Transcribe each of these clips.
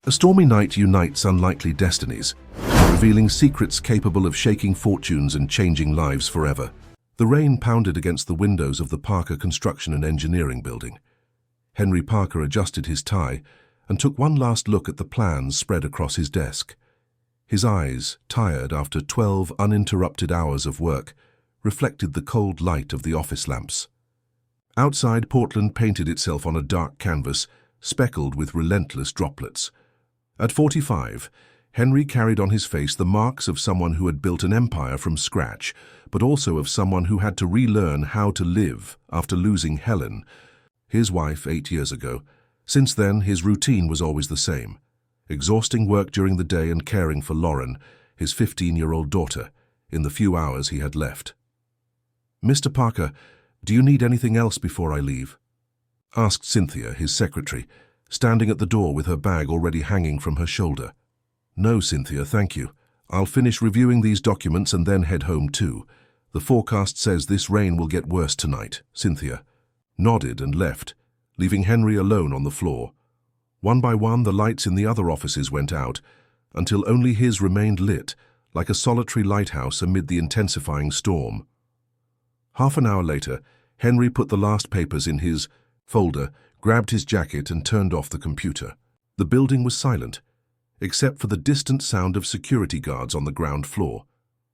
A stormy night unites unlikely destinies, revealing secrets capable of shaking fortunes and changing lives forever. The rain pounded against the windows of the Parker Construction and Engineering building. Henry Parker adjusted his tie and took one last look at the plans spread across his desk. His eyes, tired after 12 uninterrupted hours of work, reflected the cold light of the office lamps. Outside, Portland painted itself on a dark canvas, speckled with relentless droplets. At 45, Henry carried on his face the marks of someone who had built an empire from scratch, but also of someone who had to relearn how to live after losing Helen, his wife, 8 years ago. Since then, his routine was always the same: exhausting work during the day and caring for Lauren, his 15-year-old daughter, in the few hours he had left. "Mr. Parker, do you need anything else before I leave?" asked Cynthia, his secretary, standing at the door with her bag already hanging from her shoulder. "No, Cynthia, thank you. I'll finish reviewing these documents and then head home too. The forecast says this rain will get worse tonight." Cynthia nodded and left, leaving Henry alone on the floor. One by one, the lights in the other offices went out, until only his remained lit, like a solitary lighthouse amid the intensifying storm. Half an hour later, Henry put the last papers in his folder, grabbed his jacket and turned off the computer. The building was silent, except for the distant sound of security guards on the ground floor.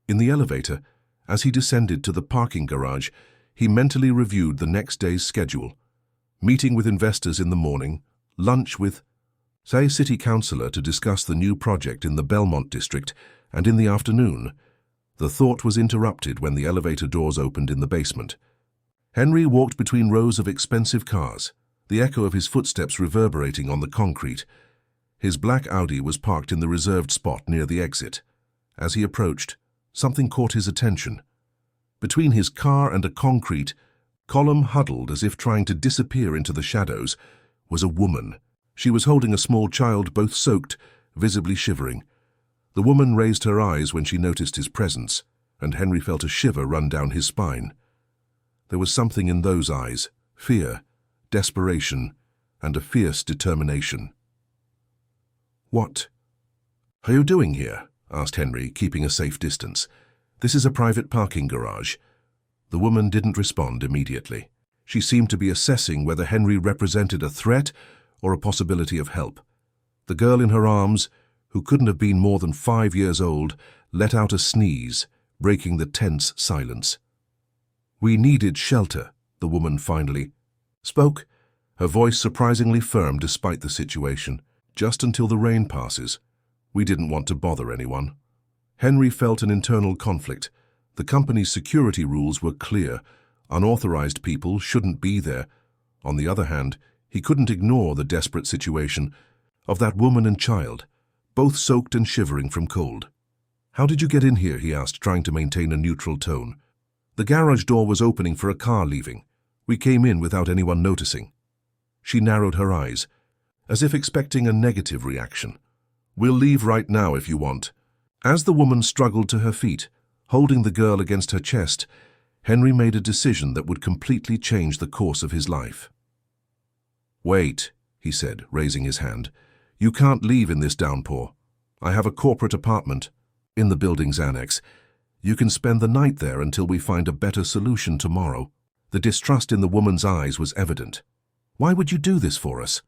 In the elevator, as he descended to the parking garage, he mentally reviewed the next day's schedule. Meeting with investors in the morning, lunch with, say, city councillor to discuss the new project in the Belmont district, and in the afternoon. The thought was interrupted when the elevator doors opened in the basement. Henry walked between rows of expensive cars, the echo of his footsteps reverberating on the concrete. His black Audi was parked in the reserved spot near the exit. As he approached, something caught his attention. Between his car and a concrete column, huddled as if trying to disappear into the shadows, was a woman. She was holding a small child, both soaked, visibly shivering. The woman raised her eyes when she noticed his presence, and Henry felt a shiver run down his spine. There was something in those eyes: fear, desperation, and a fierce determination. "What are you doing here?" asked Henry, keeping a safe distance. "This is a private parking garage." The woman didn't respond immediately. She seemed to be assessing whether Henry represented a threat or a possibility of help. The girl in her arms, who couldn't have been more than 5 years old, let out a sneeze, breaking the tense silence. "We needed shelter," the woman finally spoke, her voice surprisingly firm despite the situation. "Just until the rain passes. We didn't want to bother anyone." Henry felt an internal conflict. The company's security rules were clear. Unauthorized people shouldn't be there. On the other hand, he couldn't ignore the desperate situation of that woman and child, both soaked and shivering from cold. "How did you get in here?" he asked, trying to maintain a neutral tone. "The garage door was opening for a car leaving. We came in without anyone noticing." She narrowed her eyes, as if expecting a negative reaction. "We'll leave right now if you want." As the woman struggled to her feet, holding the girl against her chest, Henry made a decision that would completely change the course of his life. "Wait," he said, raising his hand. "You can't leave in this downpour. I have a corporate apartment in the building's annex. You can spend the night there until we find a better solution tomorrow." The distrust in the woman's eyes was evident. "Why would you do this for us?"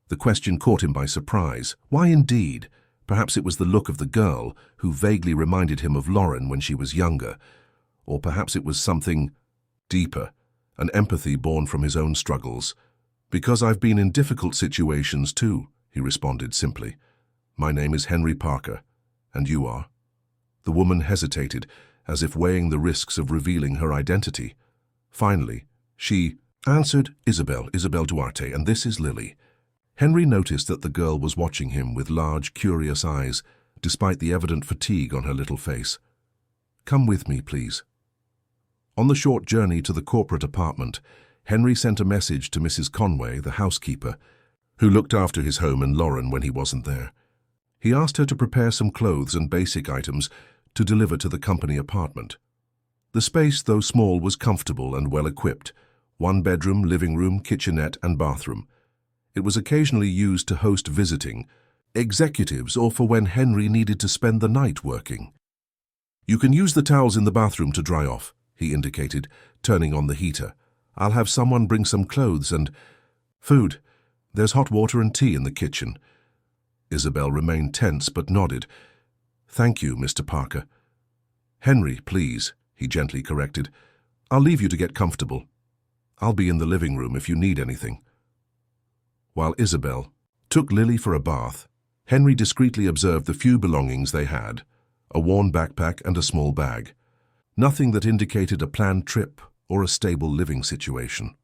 The question caught him by surprise. Why indeed? Perhaps it was the look of the girl, who vaguely reminded him of Lauren when she was younger. Or perhaps it was something deeper, an empathy born from his own struggles. "Because I've been in difficult situations too," he responded simply. "My name is Henry Parker. And you are?" The woman hesitated, as if weighing the risks of revealing her identity. Finally, she answered, Isabel Duarte, and this is Lily." Henry noticed that the girl was watching him with large, curious eyes, despite the evident fatigue on her little face. "Come with me, please." On the short journey to the corporate apartment, Henry sent a message to Mrs. Conway, the housekeeper, who looked after his home and Lauren when he wasn't there. He asked her to prepare some clothes and basic items to deliver to the company apartment. The space, though small, was comfortable and well-equipped: 1 bedroom, living room, kitchenette, and bathroom. It was occasionally used to host visiting, Executives or for when Henry needed to spend the night working. You can use the towels in the bathroom to dry off, he indicated, turning on the heater. I'll have someone bring some clothes and food. There's hot water and tea in the kitchen. Isabel remained tense but nodded. Thank you, Mr. Parker. Henry, please, he gently corrected. I'll leave you to get comfortable. I'll be in the living room if you need anything. While Isabel took Lily for a bath, Henry discreetly observed the few belongings they had, a worn backpack and a small bag. Nothing that indicated a planned trip or a stable living situation.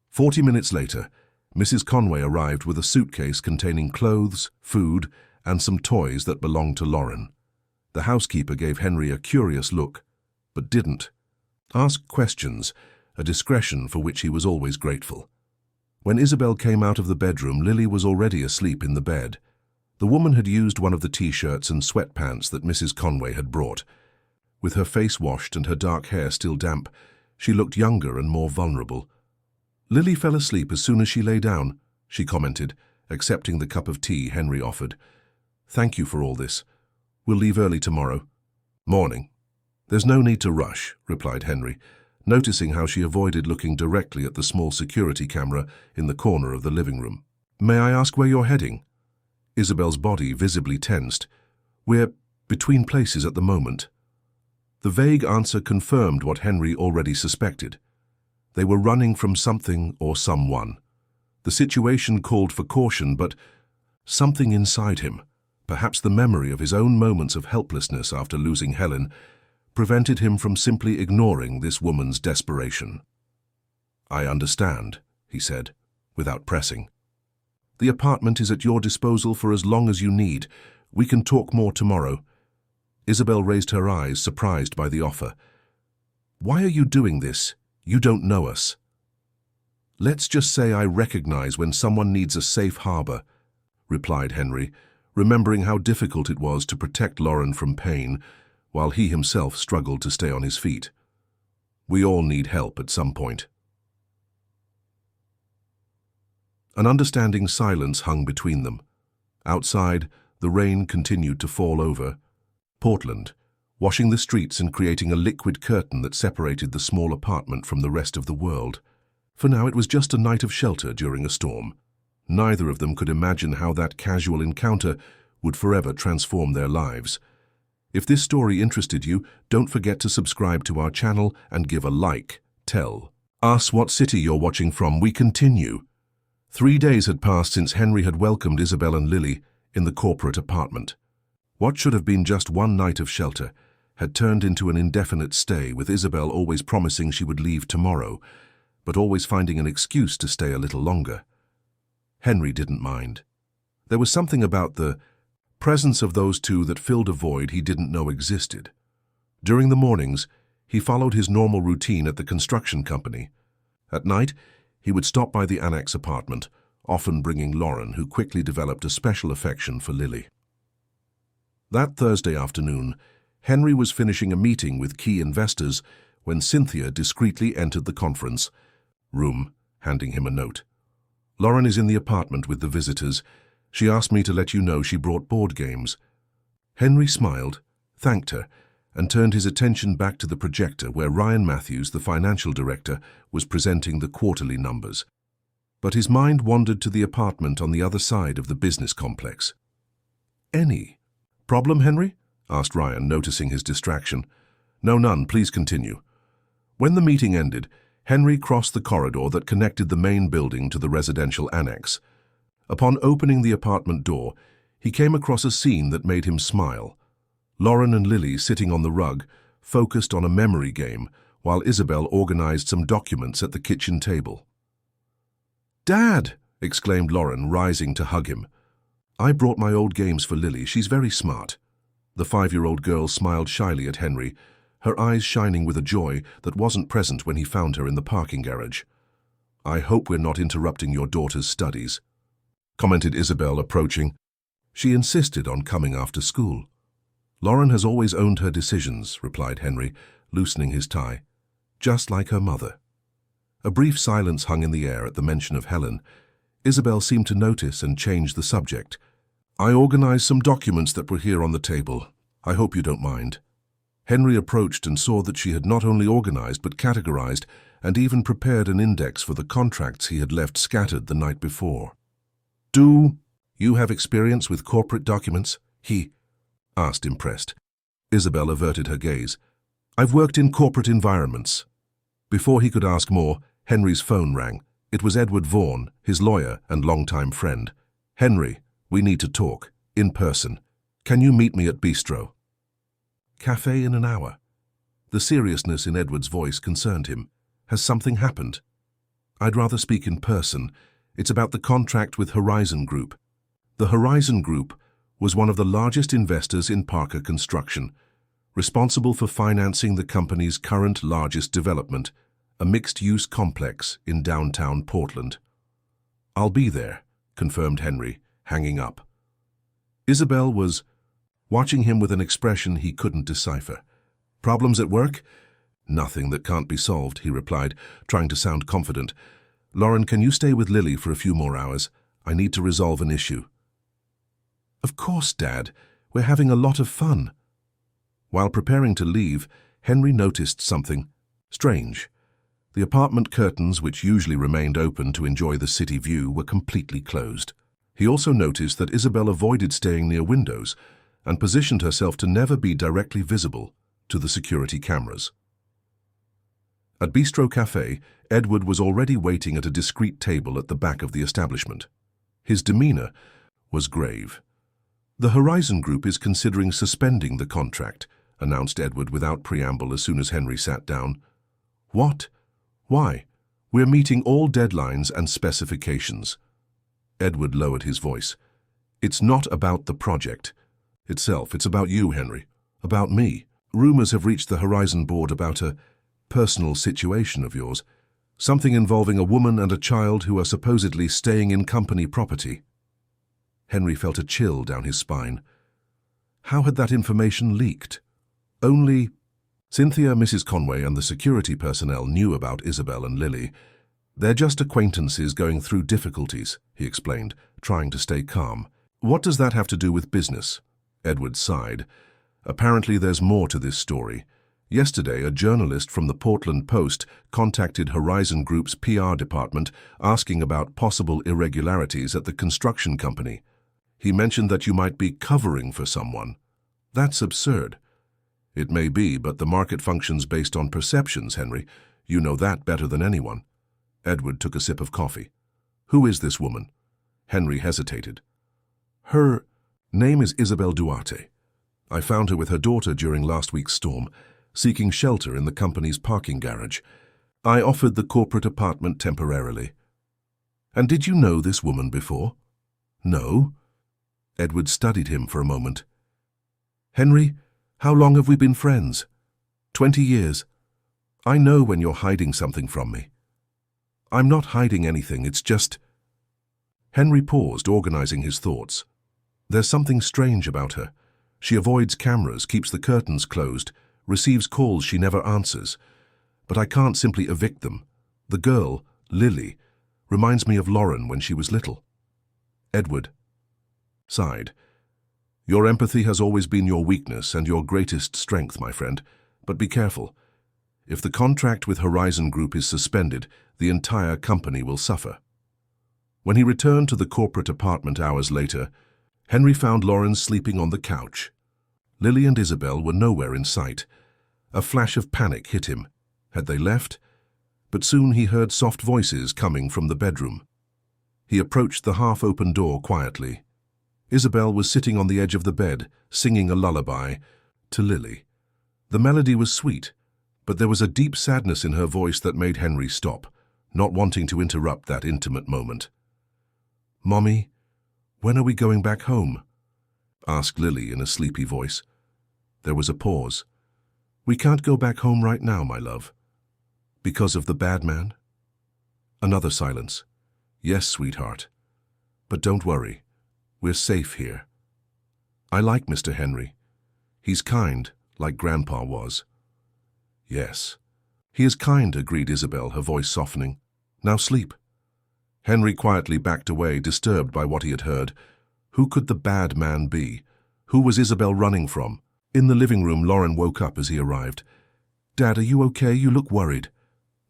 40 minutes later, Mrs. Conway arrived with a suitcase containing clothes, food, and some toys that belonged to Lauren. The housekeeper gave Henry a curious look, but didn't ask questions, a discretion for which he was always grateful. When Isabel came out of the bedroom, Lily was already asleep in the bed. The woman had used one of the t-shirts and sweatpants that Mrs. Conway had brought. With her face washed and her dark hair still damp, she looked younger and more vulnerable. Lily fell asleep as soon as she lay down, she commented, accepting the cup of tea Henry offered. Thank you for all this. We'll leave early tomorrow. Morning. There's no need to rush, replied Henry, noticing how she avoided looking directly at the small security camera in the corner of the living room. May I ask where you're heading? Isabel's body visibly tensed. We're between places at the moment. The vague answer confirmed what Henry already suspected. They were running from something or someone. The situation called for caution, but something inside him, perhaps the memory of his own moments of helplessness after losing Helen, prevented him from simply ignoring this woman's desperation. I understand, he said, without pressing. The apartment is at your disposal for as long as you need. We can talk more tomorrow. Isabel raised her eyes, surprised by the offer. Why are you doing this? You don't know us. Let's just say I recognize when someone needs a safe harbor, replied Henry, remembering how difficult it was to protect Lauren from pain, while he himself struggled to stay on his feet. We all need help at some point. An understanding silence hung between them. Outside, the rain continued to fall over Portland, washing the streets and creating a liquid curtain that separated the small apartment from the rest of the world. For now, it was just a night of shelter during a storm. Neither of them could imagine how that casual encounter would forever transform their lives. If this story interested you, don't forget to subscribe to our channel and give a like. Tell us what city you're watching from. We continue. 3 days had passed since Henry had welcomed Isabel and Lily in the corporate apartment. What should have been just one night of shelter had turned into an indefinite stay, with Isabel always promising she would leave tomorrow, but always finding an excuse to stay a little longer. Henry didn't mind. There was something about the presence of those two that filled a void he didn't know existed. During the mornings, he followed his normal routine at the construction company. At night, he would stop by the annex apartment, often bringing Lauren, who quickly developed a special affection for Lily. That Thursday afternoon, Henry was finishing a meeting with key investors when Cynthia discreetly entered the conference room, handing him a note. Lauren is in the apartment with the visitors. She asked me to let you know she brought board games. Henry smiled, thanked her, and turned his attention back to the projector where Ryan Matthews, the financial director, was presenting the quarterly numbers. But his mind wandered to the apartment on the other side of the business complex. Any problem, Henry? Asked Ryan, noticing his distraction. No, none. Please continue. When the meeting ended, Henry crossed the corridor that connected the main building to the residential annex. Upon opening the apartment door, he came across a scene that made him smile. Lauren and Lily sitting on the rug, focused on a memory game, while Isabel organized some documents at the kitchen table. Dad! Exclaimed Lauren, rising to hug him. I brought my old games for Lily. She's very smart. The 5-year-old girl smiled shyly at Henry, her eyes shining with a joy that wasn't present when he found her in the parking garage. I hope we're not interrupting your daughter's studies, commented Isabel, approaching. She insisted on coming after school. Lauren has always owned her decisions, replied Henry, loosening his tie, just like her mother. A brief silence hung in the air at the mention of Helen. Isabel seemed to notice and change the subject. I organized some documents that were here on the table. I hope you don't mind. Henry approached and saw that she had not only organized but categorized and even prepared an index for the contracts he had left scattered the night before. Do you have experience with corporate documents? He asked, impressed. Isabel averted her gaze. I've worked in corporate environments. Before he could ask more, Henry's phone rang. It was Edward Vaughan, his lawyer and longtime friend. Henry, we need to talk, in person. Can you meet me at Bistro? Cafe in an hour. The seriousness in Edward's voice concerned him. Has something happened? I'd rather speak in person. It's about the contract with Horizon Group. The Horizon Group was one of the largest investors in Parker Construction, responsible for financing the company's current largest development, a mixed-use complex in downtown Portland. I'll be there, confirmed Henry, hanging up. Isabel was watching him with an expression he couldn't decipher. Problems at work? Nothing that can't be solved, he replied, trying to sound confident. Lauren, can you stay with Lily for a few more hours? I need to resolve an issue. Of course, Dad. We're having a lot of fun. While preparing to leave, Henry noticed something strange. The apartment curtains, which usually remained open to enjoy the city view, were completely closed. He also noticed that Isabel avoided staying near windows and positioned herself to never be directly visible to the security cameras. At Bistro Cafe, Edward was already waiting at a discreet table at the back of the establishment. His demeanor was grave. The Horizon Group is considering suspending the contract, announced Edward without preamble as soon as Henry sat down. What? Why? We're meeting all deadlines and specifications. Edward lowered his voice. It's not about the project itself. It's about you, Henry. About me. Rumors have reached the Horizon Board about a personal situation of yours. Something involving a woman and a child who are supposedly staying in company property. Henry felt a chill down his spine. How had that information leaked? Only Cynthia, Mrs. Conway, and the security personnel knew about Isabel and Lily. They're just acquaintances going through difficulties, he explained, trying to stay calm. What does that have to do with business? Edward sighed. Apparently there's more to this story. Yesterday, a journalist from the Portland Post contacted Horizon Group's PR department asking about possible irregularities at the construction company. He mentioned that you might be covering for someone. That's absurd. It may be, but the market functions based on perceptions, Henry. You know that better than anyone. Edward took a sip of coffee. Who is this woman? Henry hesitated. Her name is Isabel Duarte. I found her with her daughter during last week's storm, seeking shelter in the company's parking garage. I offered the corporate apartment temporarily. And did you know this woman before? No. Edward studied him for a moment. Henry, how long have we been friends? 20 years. I know when you're hiding something from me. I'm not hiding anything, it's just... Henry paused, organizing his thoughts. There's something strange about her. She avoids cameras, keeps the curtains closed, receives calls she never answers. But I can't simply evict them. The girl, Lily, reminds me of Lauren when she was little. Edward sighed. Your empathy has always been your weakness and your greatest strength, my friend. But be careful. If the contract with Horizon Group is suspended, the entire company will suffer. When he returned to the corporate apartment hours later, Henry found Lauren sleeping on the couch. Lily and Isabel were nowhere in sight. A flash of panic hit him. Had they left? But soon he heard soft voices coming from the bedroom. He approached the half-open door quietly. Isabel was sitting on the edge of the bed, singing a lullaby to Lily. The melody was sweet, but there was a deep sadness in her voice that made Henry stop, not wanting to interrupt that intimate moment. Mommy, when are we going back home? Asked Lily in a sleepy voice. There was a pause. We can't go back home right now, my love. Because of the bad man? Another silence. Yes, sweetheart. But don't worry. We're safe here. I like Mr. Henry. He's kind, like Grandpa was. Yes. He is kind, agreed Isabel, her voice softening. Now sleep. Henry quietly backed away, disturbed by what he had heard. Who could the bad man be? Who was Isabel running from? In the living room, Lauren woke up as he arrived. "Dad, are you okay? You look worried."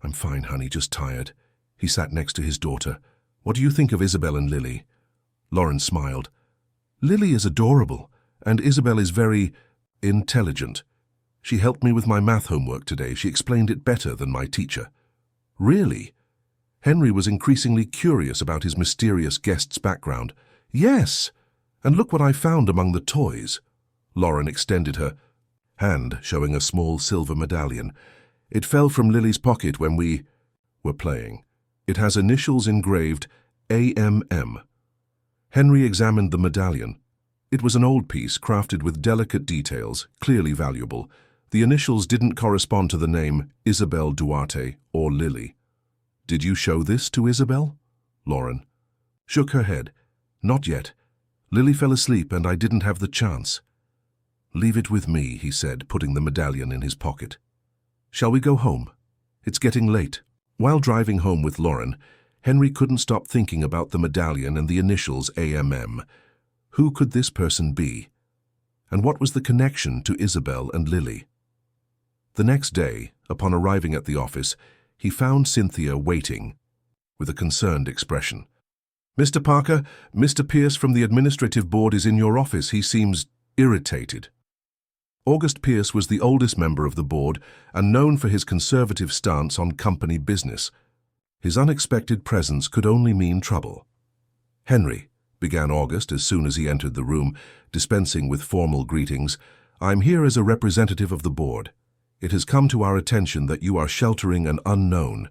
"I'm fine, honey, just tired." He sat next to his daughter. "What do you think of Isabel and Lily?" Lauren smiled. "Lily is adorable, and Isabel is very intelligent. She helped me with my math homework today. She explained it better than my teacher." "Really?" Henry was increasingly curious about his mysterious guest's background. "Yes, and look what I found among the toys." Lauren extended her hand, showing a small silver medallion. "It fell from Lily's pocket when we were playing. It has initials engraved AMM. Henry examined the medallion. It was an old piece, crafted with delicate details, clearly valuable. The initials didn't correspond to the name Isabel Duarte or Lily. "Did you show this to Isabel?" Lauren shook her head. "Not yet. Lily fell asleep and I didn't have the chance." "Leave it with me," he said, putting the medallion in his pocket. "Shall we go home? It's getting late." While driving home with Lauren, Henry couldn't stop thinking about the medallion and the initials AMM. Who could this person be? And what was the connection to Isabel and Lily? The next day, upon arriving at the office, he found Cynthia waiting with a concerned expression. "Mr. Parker, Mr. Pierce from the administrative board is in your office. He seems irritated." August Pierce was the oldest member of the board and known for his conservative stance on company business. His unexpected presence could only mean trouble. "Henry," began August as soon as he entered the room, dispensing with formal greetings, "I'm here as a representative of the board. It has come to our attention that you are sheltering an unknown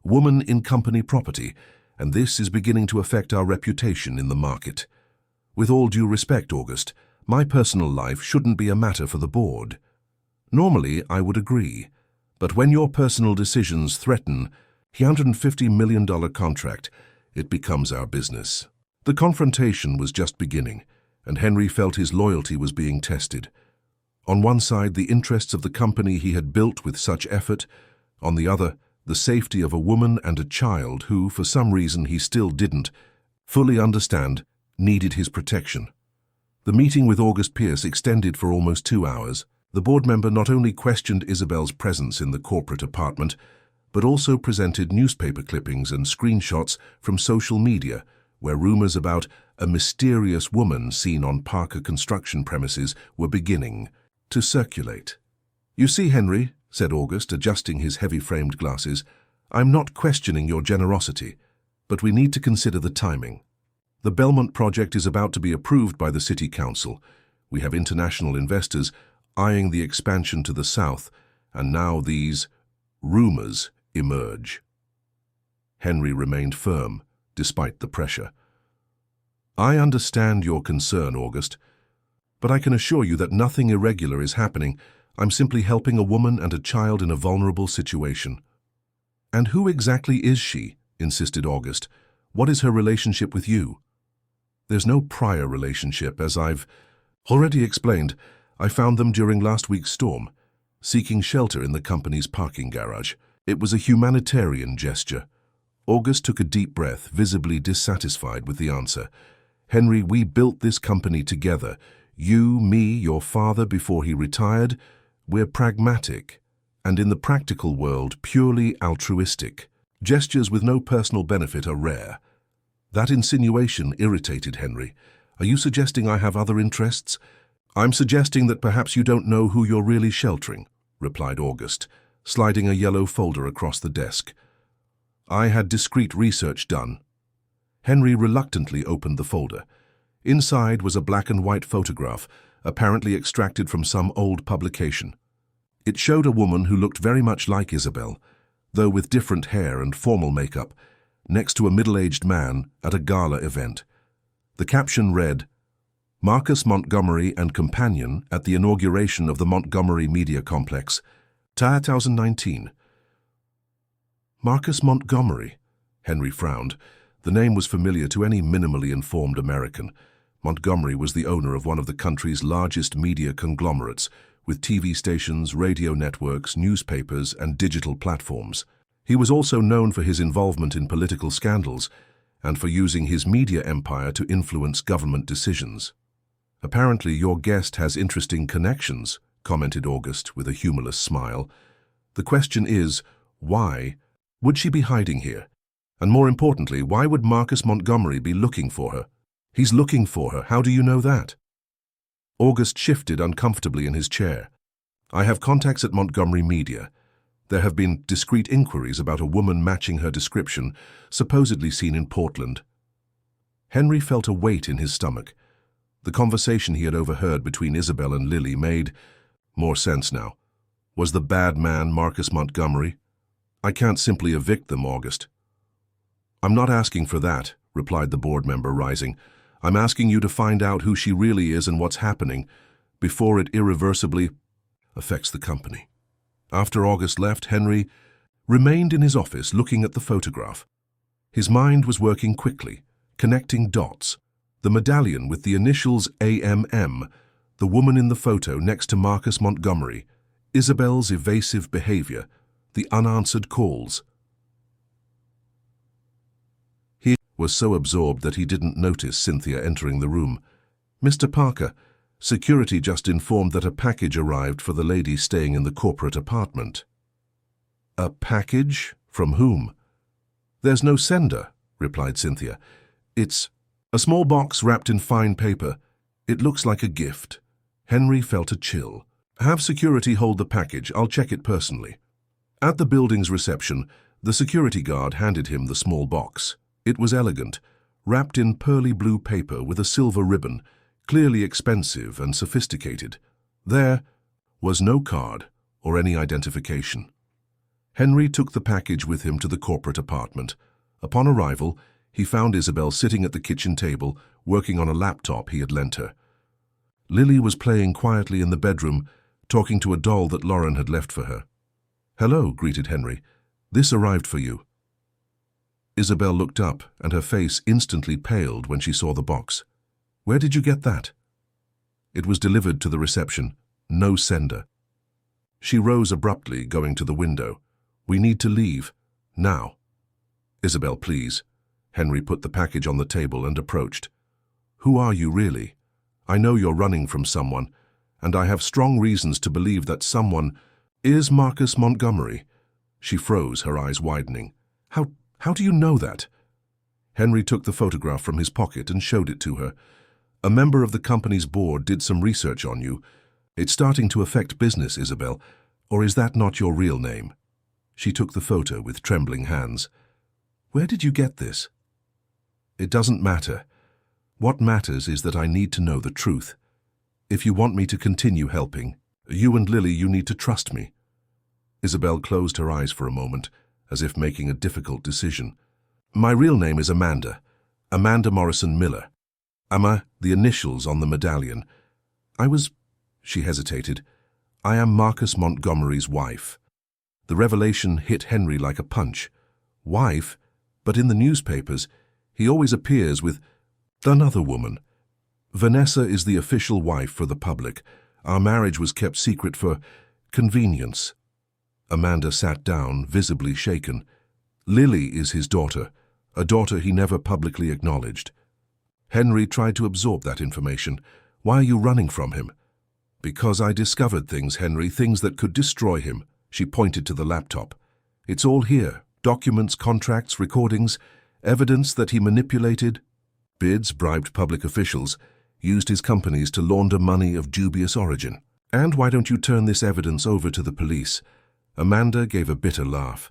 woman in company property, and this is beginning to affect our reputation in the market. With all due respect, August, my personal life shouldn't be a matter for the board. Normally, I would agree, but when your personal decisions threaten a $150 million contract, it becomes our business." The confrontation was just beginning, and Henry felt his loyalty was being tested. On one side, the interests of the company he had built with such effort. On the other, the safety of a woman and a child who, for some reason he still didn't fully understand, needed his protection. The meeting with August Pierce extended for almost 2 hours. The board member not only questioned Isabel's presence in the corporate apartment, but also presented newspaper clippings and screenshots from social media, where rumors about a mysterious woman seen on Parker construction premises were beginning to circulate. "You see, Henry," said August, adjusting his heavy-framed glasses, "I'm not questioning your generosity, but we need to consider the timing. The Belmont project is about to be approved by the City Council. We have international investors eyeing the expansion to the south, and now these rumors emerge." Henry remained firm, despite the pressure. "I understand your concern, August, but I can assure you that nothing irregular is happening. I'm simply helping a woman and a child in a vulnerable situation." "And who exactly is she?" insisted August. "What is her relationship with you?" "There's no prior relationship, as I've already explained. I found them during last week's storm, seeking shelter in the company's parking garage. It was a humanitarian gesture." August took a deep breath, visibly dissatisfied with the answer. "Henry, we built this company together. You, me, your father before he retired. We're pragmatic, and in the practical world, purely altruistic. Gestures with no personal benefit are rare." That insinuation irritated Henry. "Are you suggesting I have other interests?" "I'm suggesting that perhaps you don't know who you're really sheltering," replied August, sliding a yellow folder across the desk. "I had discreet research done." Henry reluctantly opened the folder. Inside was a black and white photograph, apparently extracted from some old publication. It showed a woman who looked very much like Isabel, though with different hair and formal makeup, next to a middle-aged man at a gala event. The caption read, "Marcus Montgomery and companion at the inauguration of the Montgomery Media Complex, 2019. Marcus Montgomery. Henry frowned. The name was familiar to any minimally informed American. Montgomery was the owner of one of the country's largest media conglomerates, with TV stations, radio networks, newspapers, and digital platforms. He was also known for his involvement in political scandals, and for using his media empire to influence government decisions. Apparently your guest has interesting connections, commented August with a humorless smile. The question is, why would she be hiding here? And more importantly, why would Marcus Montgomery be looking for her? He's looking for her. How do you know that? August shifted uncomfortably in his chair. I have contacts at Montgomery Media. There have been discreet inquiries about a woman matching her description, supposedly seen in Portland. Henry felt a weight in his stomach. The conversation he had overheard between Isabel and Lily made more sense now. Was the bad man Marcus Montgomery? I can't simply evict them, August. I'm not asking for that, replied the board member, rising. I'm asking you to find out who she really is and what's happening before it irreversibly affects the company. After August left, Henry remained in his office looking at the photograph. His mind was working quickly, connecting dots. The medallion with the initials AMM, the woman in the photo next to Marcus Montgomery, Isabel's evasive behavior, the unanswered calls. He was so absorbed that he didn't notice Cynthia entering the room. Mr. Parker, security just informed that a package arrived for the lady staying in the corporate apartment. A package? From whom? There's no sender, replied Cynthia. It's a small box wrapped in fine paper. It looks like a gift. Henry felt a chill. Have security hold the package. I'll check it personally. At the building's reception, the security guard handed him the small box. It was elegant, wrapped in pearly blue paper with a silver ribbon, clearly expensive and sophisticated. There was no card or any identification. Henry took the package with him to the corporate apartment. Upon arrival, he found Isabel sitting at the kitchen table, working on a laptop he had lent her. Lily was playing quietly in the bedroom, talking to a doll that Lauren had left for her. Hello, greeted Henry. This arrived for you. Isabel looked up, and her face instantly paled when she saw the box. Where did you get that? It was delivered to the reception. No sender. She rose abruptly, going to the window. We need to leave. Now. Isabel, please. Henry put the package on the table and approached. Who are you really? I know you're running from someone, and I have strong reasons to believe that someone is Marcus Montgomery. She froze, her eyes widening. How do you know that? Henry took the photograph from his pocket and showed it to her. A member of the company's board did some research on you. It's starting to affect business, Isabel. Or is that not your real name? She took the photo with trembling hands. Where did you get this? It doesn't matter. What matters is that I need to know the truth. If you want me to continue helping, you and Lily, you need to trust me. Isabel closed her eyes for a moment, as if making a difficult decision. My real name is Amanda. Amanda Morrison Miller. Amma, the initials on the medallion. She hesitated. I am Marcus Montgomery's wife. The revelation hit Henry like a punch. Wife? But in the newspapers, he always appears with another woman. Vanessa is the official wife for the public. Our marriage was kept secret for convenience. Amanda sat down, visibly shaken. Lily is his daughter, a daughter he never publicly acknowledged. Henry tried to absorb that information. Why are you running from him? Because I discovered things, Henry, things that could destroy him. She pointed to the laptop. It's all here. Documents, contracts, recordings, evidence that he manipulated bids, bribed public officials, used his companies to launder money of dubious origin. And why don't you turn this evidence over to the police? Amanda gave a bitter laugh.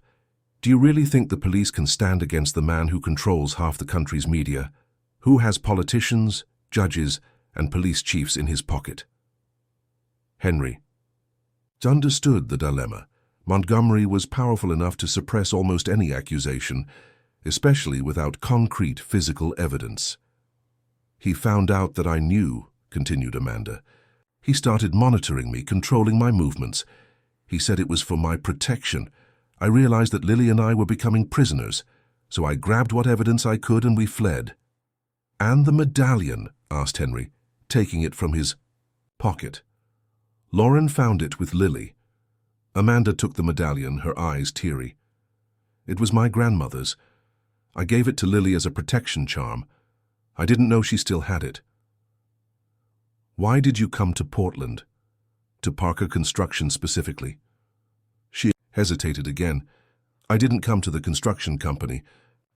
Do you really think the police can stand against the man who controls half the country's media, who has politicians, judges, and police chiefs in his pocket? Henry understood the dilemma. Montgomery was powerful enough to suppress almost any accusation, especially without concrete physical evidence. He found out that I knew, continued Amanda. He started monitoring me, controlling my movements. He said it was for my protection. I realized that Lily and I were becoming prisoners, so I grabbed what evidence I could and we fled. And the medallion? Asked Henry, taking it from his pocket. Lauren found it with Lily. Amanda took the medallion, her eyes teary. It was my grandmother's. I gave it to Lily as a protection charm. I didn't know she still had it. Why did you come to Portland? To Parker Construction specifically? She hesitated again. I didn't come to the construction company.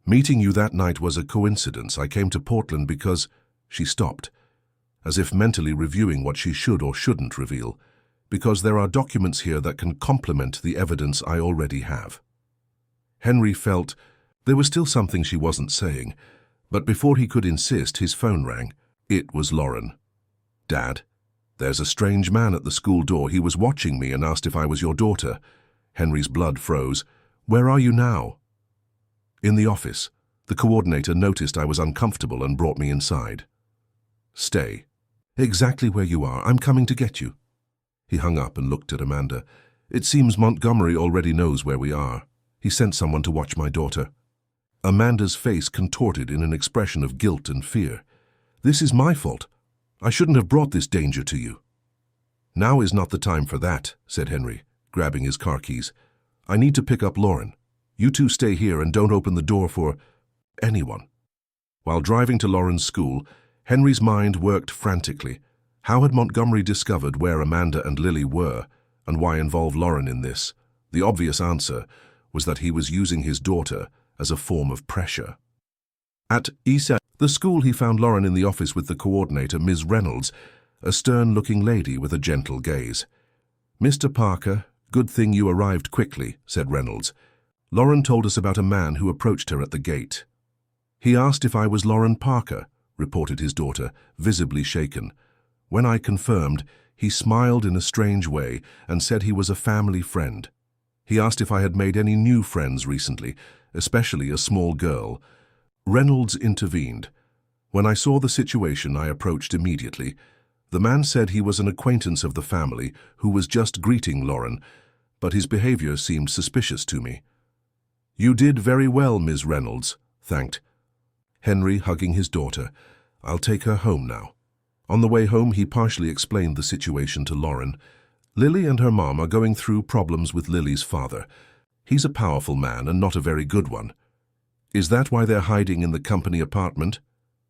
Meeting you that night was a coincidence. I came to Portland because... She stopped, as if mentally reviewing what she should or shouldn't reveal, because there are documents here that can complement the evidence I already have. Henry felt there was still something she wasn't saying, but before he could insist, his phone rang. It was Lauren. Dad, there's a strange man at the school door. He was watching me and asked if I was your daughter. Henry's blood froze. Where are you now? In the office. The coordinator noticed I was uncomfortable and brought me inside. Stay. Exactly where you are. I'm coming to get you. He hung up and looked at Amanda. It seems Montgomery already knows where we are. He sent someone to watch my daughter. Amanda's face contorted in an expression of guilt and fear. This is my fault. I shouldn't have brought this danger to you. Now is not the time for that, said Henry, grabbing his car keys. I need to pick up Lauren. You two stay here and don't open the door for anyone. While driving to Lauren's school, Henry's mind worked frantically. How had Montgomery discovered where Amanda and Lily were, and why involve Lauren in this? The obvious answer was that he was using his daughter as a form of pressure. At ESA, the school, he found Lauren in the office with the coordinator, Ms. Reynolds, a stern-looking lady with a gentle gaze. Mr. Parker, good thing you arrived quickly, said Reynolds. Lauren told us about a man who approached her at the gate. He asked if I was Lauren Parker, reported his daughter, visibly shaken. When I confirmed, he smiled in a strange way and said he was a family friend. He asked if I had made any new friends recently, especially a small girl. Reynolds intervened. When I saw the situation, I approached immediately. The man said he was an acquaintance of the family who was just greeting Lauren, but his behavior seemed suspicious to me. You did very well, Ms. Reynolds, thanked Henry, hugging his daughter. I'll take her home now. On the way home, he partially explained the situation to Lauren. Lily and her mom are going through problems with Lily's father. He's a powerful man and not a very good one. Is that why they're hiding in the company apartment?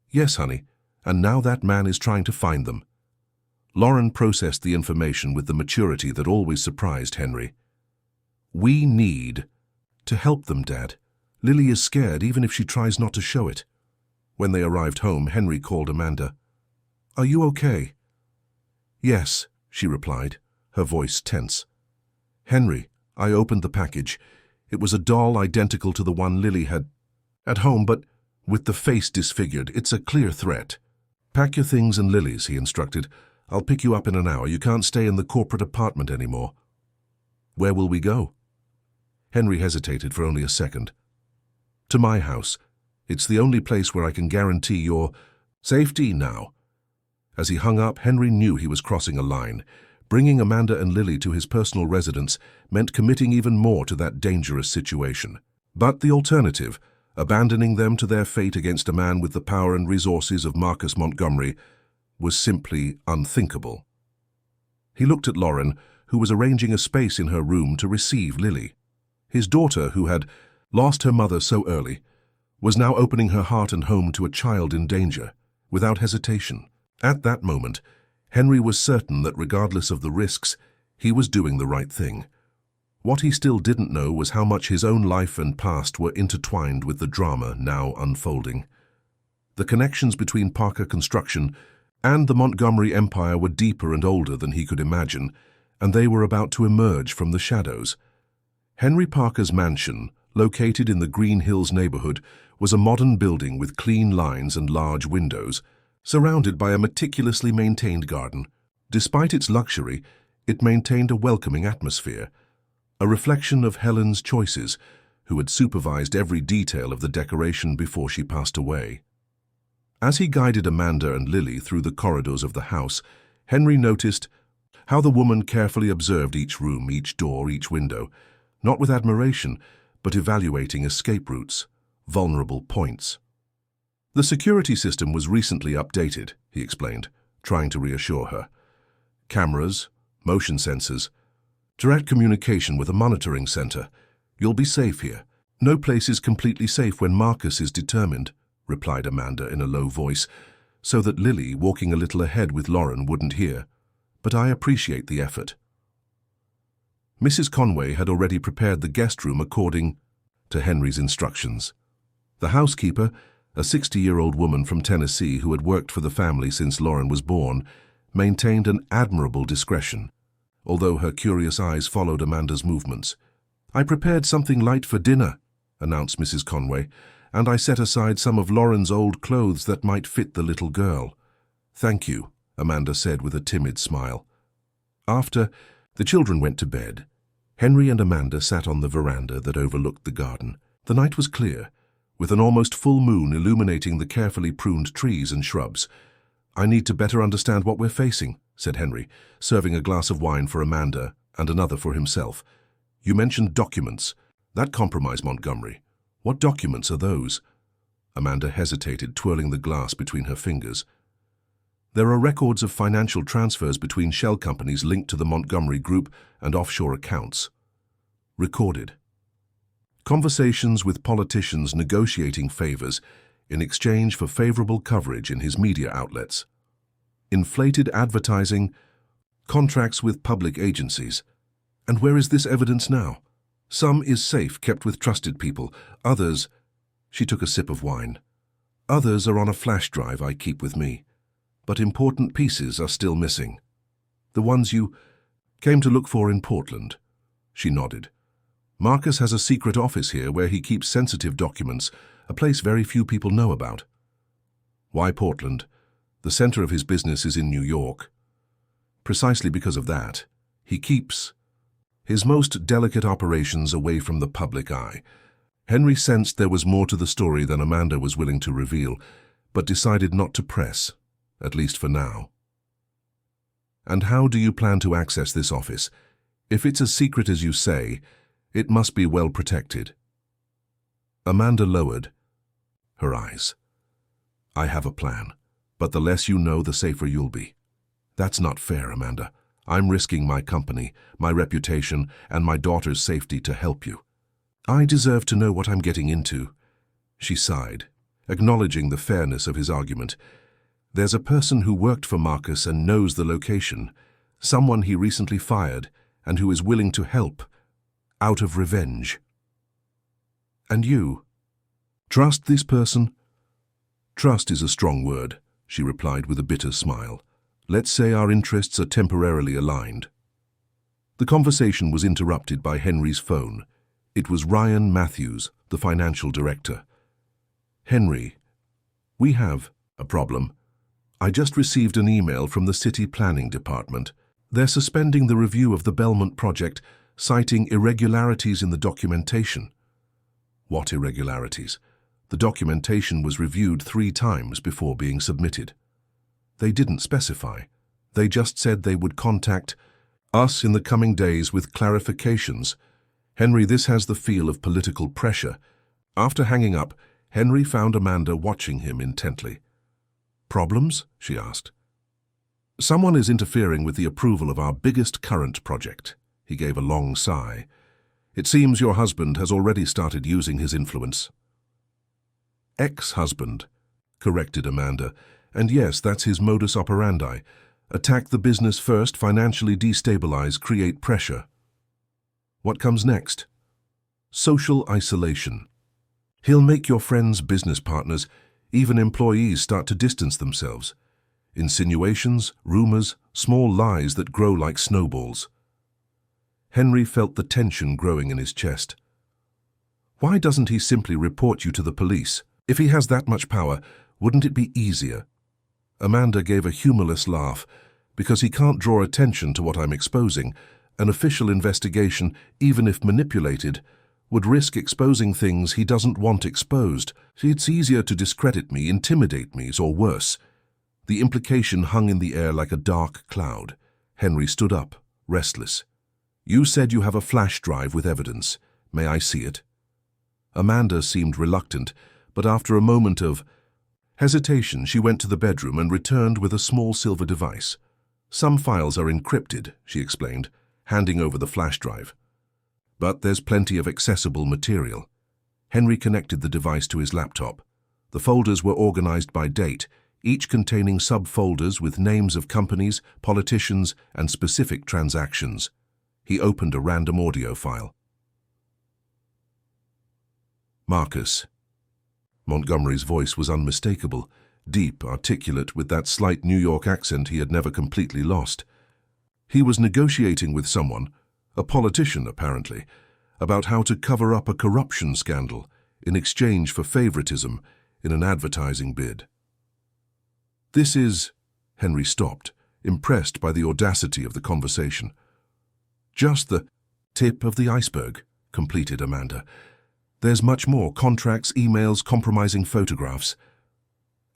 Yes, honey, and now that man is trying to find them. Lauren processed the information with the maturity that always surprised Henry. We need to help them, Dad. Lily is scared even if she tries not to show it. When they arrived home, Henry called Amanda. Are you okay? Yes, she replied, her voice tense. Henry, I opened the package. It was a doll identical to the one Lily had at home, but with the face disfigured. It's a clear threat. Pack your things and Lily's, he instructed. I'll pick you up in an hour. You can't stay in the corporate apartment anymore. Where will we go? Henry hesitated for only a second. To my house. It's the only place where I can guarantee your safety now. As he hung up, Henry knew he was crossing a line. Bringing Amanda and Lily to his personal residence meant committing even more to that dangerous situation. But the alternative, abandoning them to their fate against a man with the power and resources of Marcus Montgomery, was simply unthinkable. He looked at Lauren, who was arranging a space in her room to receive Lily. His daughter, who had lost her mother so early, was now opening her heart and home to a child in danger, without hesitation. At that moment, Henry was certain that regardless of the risks, he was doing the right thing. What he still didn't know was how much his own life and past were intertwined with the drama now unfolding. The connections between Parker Construction and the Montgomery Empire were deeper and older than he could imagine, and they were about to emerge from the shadows. Henry Parker's mansion, located in the Green Hills neighborhood, was a modern building with clean lines and large windows, surrounded by a meticulously maintained garden. Despite its luxury, it maintained a welcoming atmosphere, a reflection of Helen's choices, who had supervised every detail of the decoration before she passed away. As he guided Amanda and Lily through the corridors of the house, Henry noticed how the woman carefully observed each room, each door, each window, not with admiration, but evaluating escape routes, vulnerable points. The security system was recently updated, he explained, trying to reassure her. Cameras, motion sensors, direct communication with a monitoring center. You'll be safe here. No place is completely safe when Marcus is determined, replied Amanda in a low voice, so that Lily, walking a little ahead with Lauren, wouldn't hear. But I appreciate the effort. Mrs. Conway had already prepared the guest room according to Henry's instructions. The housekeeper, a 60-year-old woman from Tennessee who had worked for the family since Lauren was born, maintained an admirable discretion, although her curious eyes followed Amanda's movements. "I prepared something light for dinner," announced Mrs. Conway, "and I set aside some of Lauren's old clothes that might fit the little girl." "Thank you," Amanda said with a timid smile. After the children went to bed, Henry and Amanda sat on the veranda that overlooked the garden. The night was clear, with an almost full moon illuminating the carefully pruned trees and shrubs. "I need to better understand what we're facing," said Henry, serving a glass of wine for Amanda and another for himself. "You mentioned documents. That compromised Montgomery. What documents are those?" Amanda hesitated, twirling the glass between her fingers. "There are records of financial transfers between shell companies linked to the Montgomery Group and offshore accounts. Recorded. Conversations with politicians negotiating favors in exchange for favorable coverage in his media outlets. Inflated advertising, contracts with public agencies. And where is this evidence now? Some is safe, kept with trusted people. Others—" she took a sip of wine. "Others are on a flash drive I keep with me. But important pieces are still missing. The ones you came to look for in Portland." She nodded. "Marcus has a secret office here where he keeps sensitive documents, a place very few people know about." "Why Portland? The center of his business is in New York." "Precisely because of that, he keeps his most delicate operations away from the public eye." Henry sensed there was more to the story than Amanda was willing to reveal, but decided not to press, at least for now. "And how do you plan to access this office? If it's as secret as you say, it must be well protected." Amanda lowered her eyes. "I have a plan, but the less you know, the safer you'll be." "That's not fair, Amanda. I'm risking my company, my reputation, and my daughter's safety to help you. I deserve to know what I'm getting into." She sighed, acknowledging the fairness of his argument. "There's a person who worked for Marcus and knows the location, someone he recently fired and who is willing to help, out of revenge." "And you? Trust this person?" "Trust is a strong word," she replied with a bitter smile. "Let's say our interests are temporarily aligned." The conversation was interrupted by Henry's phone. It was Ryan Matthews, the financial director. "Henry, we have a problem. I just received an email from the city planning department. They're suspending the review of the Belmont project, citing irregularities in the documentation." "What irregularities?" "The documentation was reviewed 3 times before being submitted." "They didn't specify. They just said they would contact us in the coming days with clarifications." "Henry, this has the feel of political pressure." After hanging up, Henry found Amanda watching him intently. "Problems?" she asked. "Someone is interfering with the approval of our biggest current project." He gave a long sigh. "It seems your husband has already started using his influence." "Ex-husband," corrected Amanda. "And yes, that's his modus operandi. Attack the business first, financially destabilize, create pressure." "What comes next?" "Social isolation. He'll make your friends, business partners, even employees start to distance themselves. Insinuations, rumors, small lies that grow like snowballs." Henry felt the tension growing in his chest. "Why doesn't he simply report you to the police? If he has that much power, wouldn't it be easier?" Amanda gave a humorless laugh. "Because he can't draw attention to what I'm exposing. An official investigation, even if manipulated, would risk exposing things he doesn't want exposed. It's easier to discredit me, intimidate me, or worse." The implication hung in the air like a dark cloud. Henry stood up, restless. "You said you have a flash drive with evidence. May I see it?" Amanda seemed reluctant, but after a moment of hesitation, she went to the bedroom and returned with a small silver device. "Some files are encrypted," she explained, handing over the flash drive. "But there's plenty of accessible material." Henry connected the device to his laptop. The folders were organized by date, each containing subfolders with names of companies, politicians, and specific transactions. He opened a random audio file. Marcus. Montgomery's voice was unmistakable, deep, articulate, with that slight New York accent he had never completely lost. He was negotiating with someone, a politician apparently, about how to cover up a corruption scandal in exchange for favoritism in an advertising bid. This is... Henry stopped, impressed by the audacity of the conversation. Just the tip of the iceberg, completed Amanda. There's much more: contracts, emails, compromising photographs.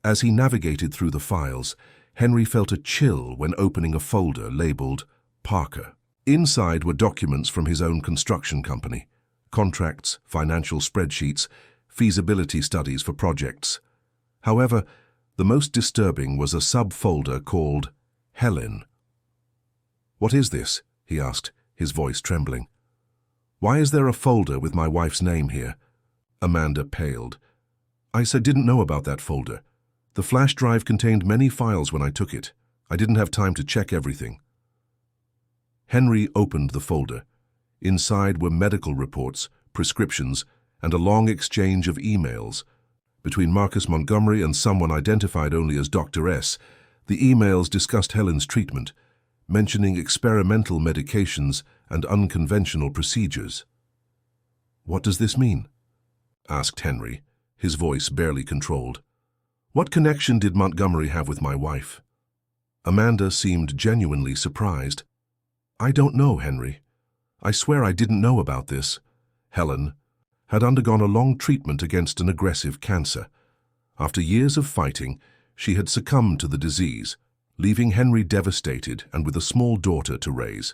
As he navigated through the files, Henry felt a chill when opening a folder labeled Parker. Inside were documents from his own construction company, contracts, financial spreadsheets, feasibility studies for projects. However, the most disturbing was a subfolder called Helen. "What is this?" he asked, his voice trembling. "Why is there a folder with my wife's name here?" Amanda paled. "I didn't know about that folder. The flash drive contained many files when I took it. I didn't have time to check everything." Henry opened the folder. Inside were medical reports, prescriptions, and a long exchange of emails. Between Marcus Montgomery and someone identified only as Dr. S., the emails discussed Helen's treatment, mentioning experimental medications and unconventional procedures. "What does this mean?" asked Henry, his voice barely controlled. "What connection did Montgomery have with my wife?" Amanda seemed genuinely surprised. "I don't know, Henry. I swear I didn't know about this." Helen had undergone a long treatment against an aggressive cancer. After years of fighting, she had succumbed to the disease, leaving Henry devastated and with a small daughter to raise.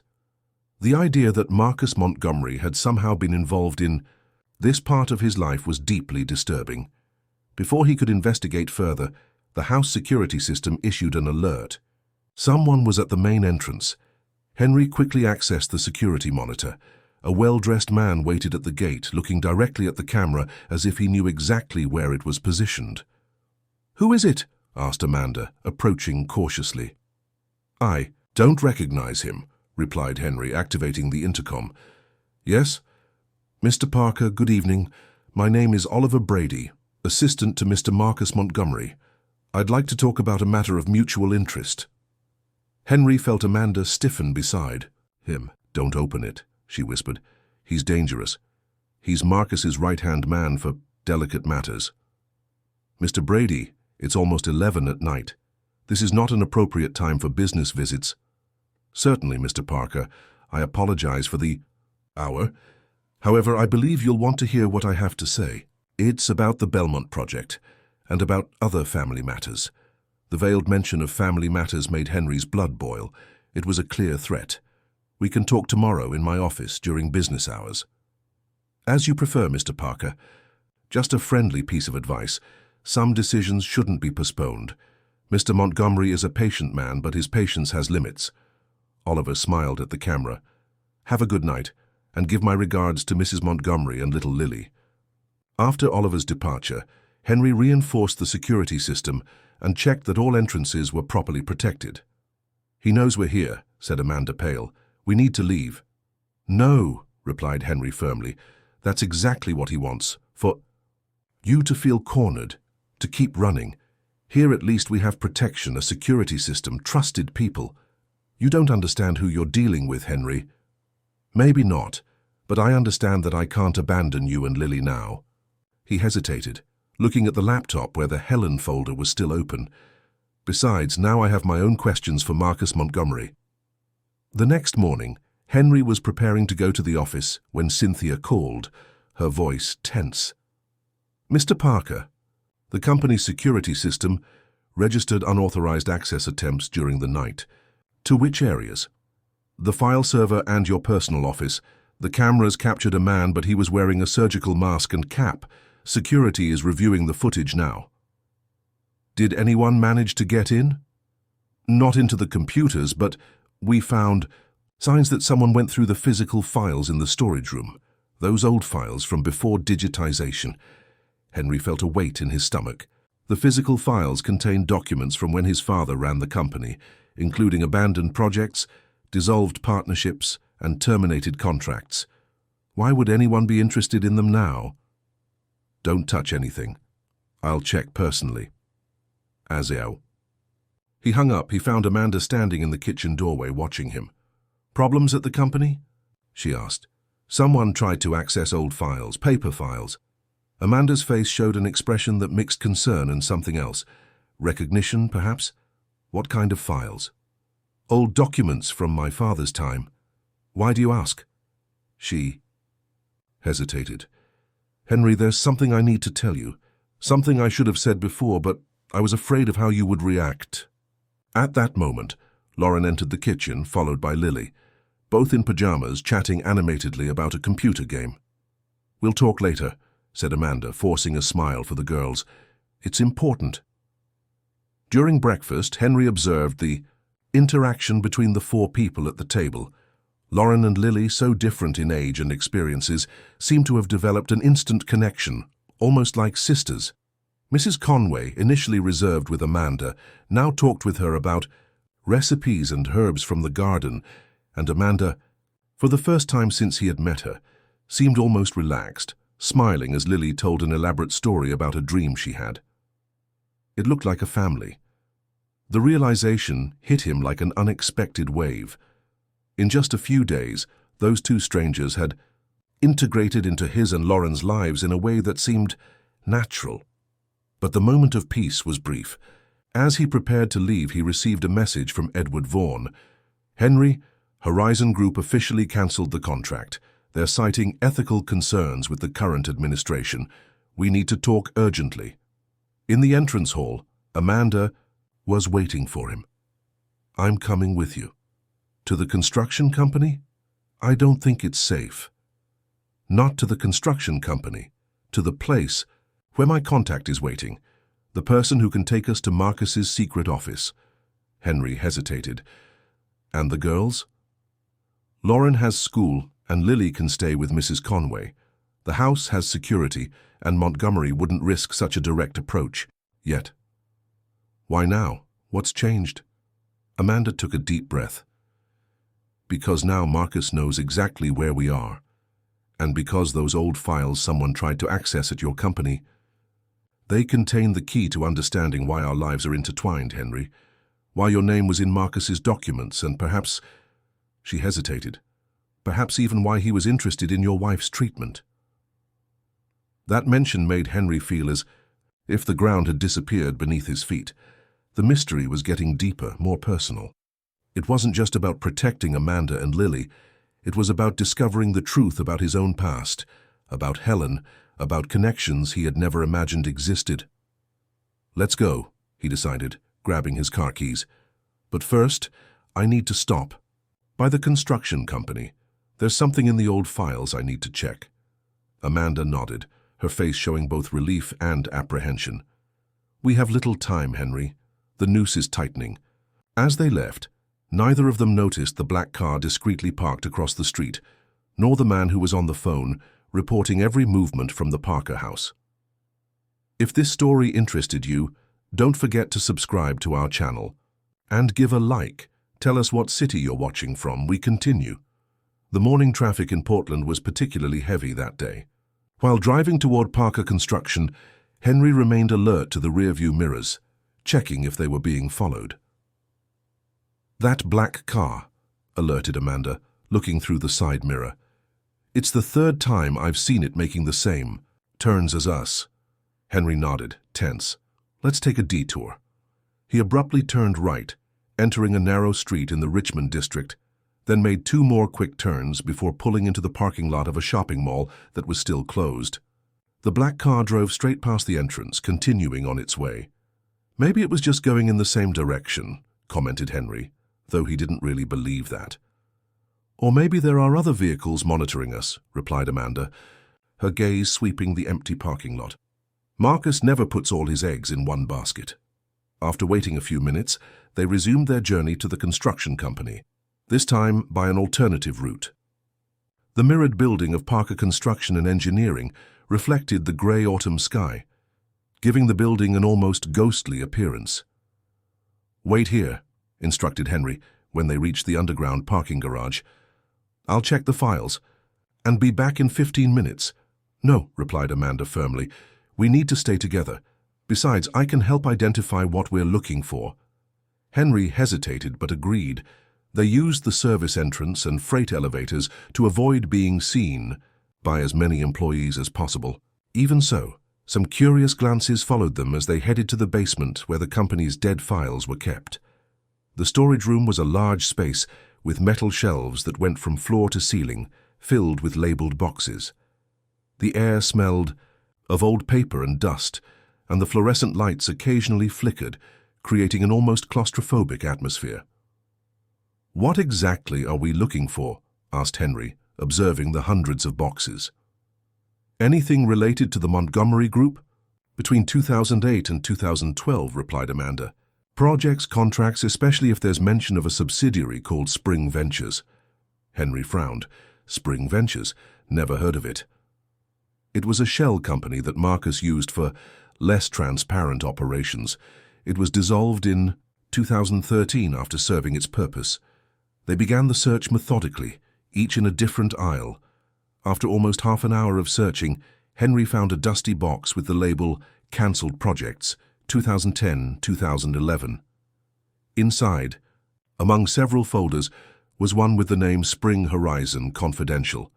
The idea that Marcus Montgomery had somehow been involved in this part of his life was deeply disturbing. Before he could investigate further, the house security system issued an alert. Someone was at the main entrance. Henry quickly accessed the security monitor. A well-dressed man waited at the gate, looking directly at the camera as if he knew exactly where it was positioned. "Who is it?" asked Amanda, approaching cautiously. "I don't recognize him," replied Henry, activating the intercom. "Yes? Mr. Parker, good evening. My name is Oliver Brady, assistant to Mr. Marcus Montgomery. I'd like to talk about a matter of mutual interest." Henry felt Amanda stiffen beside him. "Don't open it," she whispered. "He's dangerous. He's Marcus's right-hand man for delicate matters." "Mr. Brady, it's almost 11 at night. This is not an appropriate time for business visits." "Certainly, Mr. Parker. I apologize for the hour. However, I believe you'll want to hear what I have to say. It's about the Belmont project, and about other family matters." The veiled mention of family matters made Henry's blood boil. It was a clear threat. "We can talk tomorrow in my office during business hours." "As you prefer, Mr. Parker. Just a friendly piece of advice. Some decisions shouldn't be postponed. Mr. Montgomery is a patient man, but his patience has limits." Oliver smiled at the camera. "Have a good night, and give my regards to Mrs. Montgomery and little Lily." After Oliver's departure, Henry reinforced the security system and checked that all entrances were properly protected. "He knows we're here," said Amanda, pale. "We need to leave." "No," replied Henry firmly. "That's exactly what he wants. For you to feel cornered, to keep running. Here at least we have protection, a security system, trusted people. You don't understand who you're dealing with, Henry." "Maybe not, but I understand that I can't abandon you and Lily now." He hesitated, looking at the laptop where the Helen folder was still open. "Besides, now I have my own questions for Marcus Montgomery." The next morning, Henry was preparing to go to the office when Cynthia called, her voice tense. "Mr. Parker, the company's security system registered unauthorized access attempts during the night. To which areas?" "The file server and your personal office. The cameras captured a man, but he was wearing a surgical mask and cap. Security is reviewing the footage now." "Did anyone manage to get in?" "Not into the computers, but we found signs that someone went through the physical files in the storage room. Those old files from before digitization. Henry felt a weight in his stomach. The physical files contained documents from when his father ran the company, including abandoned projects, dissolved partnerships, and terminated contracts. Why would anyone be interested in them now? Don't touch anything. I'll check personally. Aziel. He hung up. He found Amanda standing in the kitchen doorway watching him. Problems at the company? She asked. Someone tried to access old files, paper files. Amanda's face showed an expression that mixed concern and something else. Recognition, perhaps? What kind of files? Old documents from my father's time. Why do you ask? She hesitated. Henry, there's something I need to tell you. Something I should have said before, but I was afraid of how you would react. At that moment, Lauren entered the kitchen, followed by Lily, both in pajamas, chatting animatedly about a computer game. We'll talk later, said Amanda, forcing a smile for the girls. It's important. During breakfast, Henry observed the interaction between the four people at the table. Lauren and Lily, so different in age and experiences, seemed to have developed an instant connection, almost like sisters. Mrs. Conway, initially reserved with Amanda, now talked with her about recipes and herbs from the garden, and Amanda, for the first time since he had met her, seemed almost relaxed, smiling as Lily told an elaborate story about a dream she had. It looked like a family. The realization hit him like an unexpected wave. In just a few days, those two strangers had integrated into his and Lauren's lives in a way that seemed natural. But the moment of peace was brief. As he prepared to leave, he received a message from Edward Vaughan. Henry, Horizon Group officially cancelled the contract. They're citing ethical concerns with the current administration. We need to talk urgently. In the entrance hall, Amanda was waiting for him. I'm coming with you. To the construction company? I don't think it's safe. Not to the construction company. To the place where my contact is waiting. The person who can take us to Marcus's secret office. Henry hesitated. And the girls? Lauren has school, and Lily can stay with Mrs. Conway. The house has security, and Montgomery wouldn't risk such a direct approach, yet. Why now? What's changed? Amanda took a deep breath. Because now Marcus knows exactly where we are, and because those old files someone tried to access at your company, they contain the key to understanding why our lives are intertwined, Henry, why your name was in Marcus's documents, and perhaps, she hesitated, perhaps even why he was interested in your wife's treatment. That mention made Henry feel as if the ground had disappeared beneath his feet. The mystery was getting deeper, more personal. It wasn't just about protecting Amanda and Lily. It was about discovering the truth about his own past, about Helen, about connections he had never imagined existed. Let's go, he decided, grabbing his car keys. But first, I need to stop. By the construction company. There's something in the old files I need to check. Amanda nodded, her face showing both relief and apprehension. We have little time, Henry. The noose is tightening. As they left, neither of them noticed the black car discreetly parked across the street, nor the man who was on the phone, reporting every movement from the Parker house. If this story interested you, don't forget to subscribe to our channel. And give a like. Tell us what city you're watching from. We continue. The morning traffic in Portland was particularly heavy that day. While driving toward Parker Construction, Henry remained alert to the rearview mirrors, checking if they were being followed. That black car, alerted Amanda, looking through the side mirror. It's the third time I've seen it making the same turns as us. Henry nodded, tense. Let's take a detour. He abruptly turned right, entering a narrow street in the Richmond district, then made two more quick turns before pulling into the parking lot of a shopping mall that was still closed. The black car drove straight past the entrance, continuing on its way. Maybe it was just going in the same direction, commented Henry, though he didn't really believe that. Or maybe there are other vehicles monitoring us, replied Amanda, her gaze sweeping the empty parking lot. Marcus never puts all his eggs in one basket. After waiting a few minutes, they resumed their journey to the construction company, this time by an alternative route. The mirrored building of Parker Construction and Engineering reflected the grey autumn sky, giving the building an almost ghostly appearance. "Wait here," instructed Henry when they reached the underground parking garage. "I'll check the files and be back in 15 minutes. "No," replied Amanda firmly. "We need to stay together. Besides, I can help identify what we're looking for." Henry hesitated but agreed. They used the service entrance and freight elevators to avoid being seen by as many employees as possible. Even so, some curious glances followed them as they headed to the basement where the company's dead files were kept. The storage room was a large space with metal shelves that went from floor to ceiling, filled with labeled boxes. The air smelled of old paper and dust, and the fluorescent lights occasionally flickered, creating an almost claustrophobic atmosphere. "What exactly are we looking for?" asked Henry, observing the hundreds of boxes. "Anything related to the Montgomery Group?" "Between 2008 and 2012, replied Amanda. "Projects, contracts, especially if there's mention of a subsidiary called Spring Ventures." Henry frowned. Spring Ventures? Never heard of it. It was a shell company that Marcus used for less transparent operations. It was dissolved in 2013 after serving its purpose. They began the search methodically, each in a different aisle. After almost half an hour of searching, Henry found a dusty box with the label "Cancelled Projects, 2010-2011. Inside, among several folders, was one with the name Spring Horizon Confidential.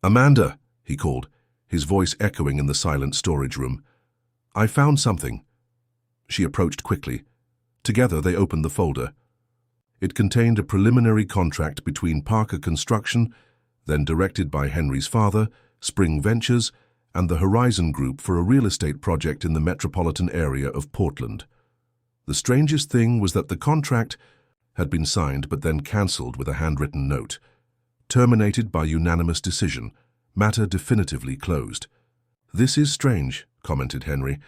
"Amanda," he called, his voice echoing in the silent storage room. "I found something." She approached quickly. Together they opened the folder. It contained a preliminary contract between Parker Construction, then directed by Henry's father, Spring Ventures, and the Horizon Group for a real estate project in the metropolitan area of Portland. The strangest thing was that the contract had been signed but then cancelled with a handwritten note. "Terminated by unanimous decision. Matter definitively closed." "This is strange," commented Henry.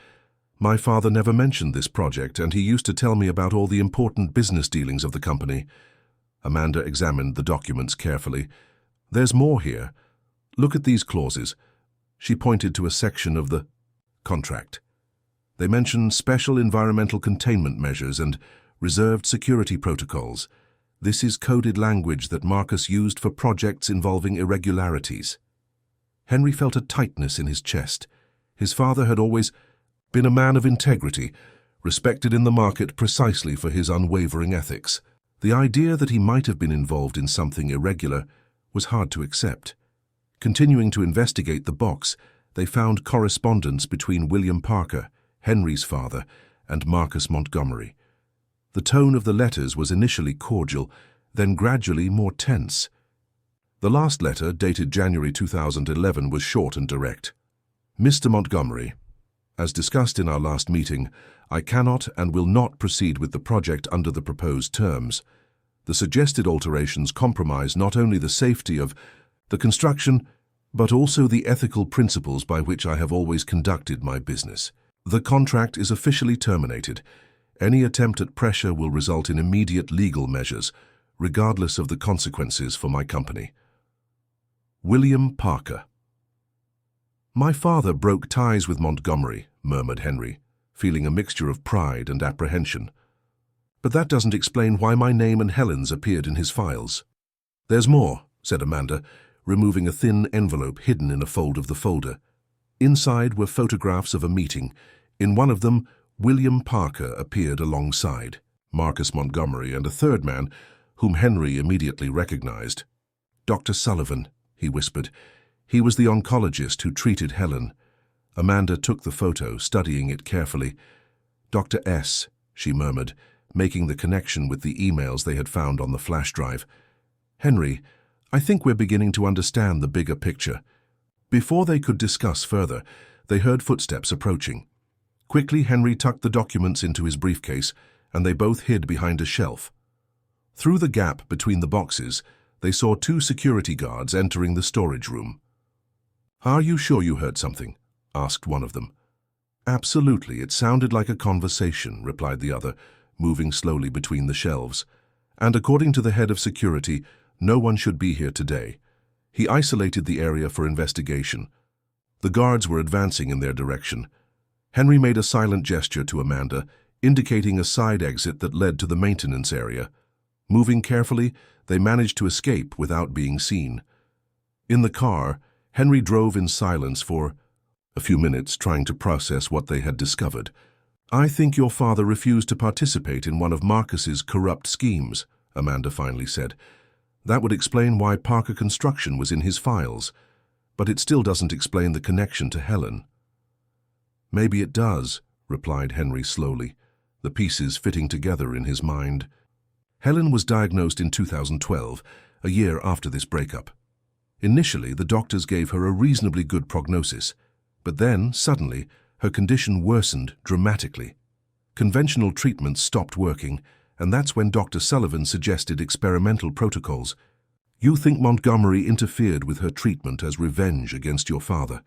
"My father never mentioned this project, and he used to tell me about all the important business dealings of the company." Amanda examined the documents carefully. "There's more here. Look at these clauses." She pointed to a section of the contract. They mention special environmental containment measures and reserved security protocols. This is coded language that Marcus used for projects involving irregularities. Henry felt a tightness in his chest. His father had always been a man of integrity, respected in the market precisely for his unwavering ethics. The idea that he might have been involved in something irregular was hard to accept. Continuing to investigate the box, they found correspondence between William Parker, Henry's father, and Marcus Montgomery. The tone of the letters was initially cordial, then gradually more tense. The last letter, dated January 2011, was short and direct. "Mr. Montgomery, as discussed in our last meeting, I cannot and will not proceed with the project under the proposed terms. The suggested alterations compromise not only the safety of the construction, but also the ethical principles by which I have always conducted my business. The contract is officially terminated. Any attempt at pressure will result in immediate legal measures, regardless of the consequences for my company. William Parker." "My father broke ties with Montgomery," murmured Henry, feeling a mixture of pride and apprehension. "But that doesn't explain why my name and Helen's appeared in his files." "There's more," said Amanda, removing a thin envelope hidden in a fold of the folder. Inside were photographs of a meeting. In one of them, William Parker appeared alongside Marcus Montgomery and a third man, whom Henry immediately recognized. "Dr. Sullivan," he whispered. "He was the oncologist who treated Helen." Amanda took the photo, studying it carefully. "Dr. S," she murmured, making the connection with the emails they had found on the flash drive. "Henry, I think we're beginning to understand the bigger picture." Before they could discuss further, they heard footsteps approaching. Quickly, Henry tucked the documents into his briefcase, and they both hid behind a shelf. Through the gap between the boxes, they saw two security guards entering the storage room. "Are you sure you heard something?" asked one of them. "Absolutely, it sounded like a conversation," replied the other, moving slowly between the shelves. "And according to the head of security, no one should be here today. He isolated the area for investigation. The guards were advancing in their direction. Henry made a silent gesture to Amanda, indicating a side exit that led to the maintenance area. Moving carefully, they managed to escape without being seen. In the car, Henry drove in silence for a few minutes, trying to process what they had discovered. "I think your father refused to participate in one of Marcus's corrupt schemes," Amanda finally said. "That would explain why Parker Construction was in his files, but it still doesn't explain the connection to Helen." "Maybe it does," replied Henry slowly, the pieces fitting together in his mind. Helen was diagnosed in 2012, a year after this breakup. Initially, the doctors gave her a reasonably good prognosis, but then, suddenly, her condition worsened dramatically. Conventional treatments stopped working, and that's when Dr. Sullivan suggested experimental protocols. "You think Montgomery interfered with her treatment as revenge against your father?"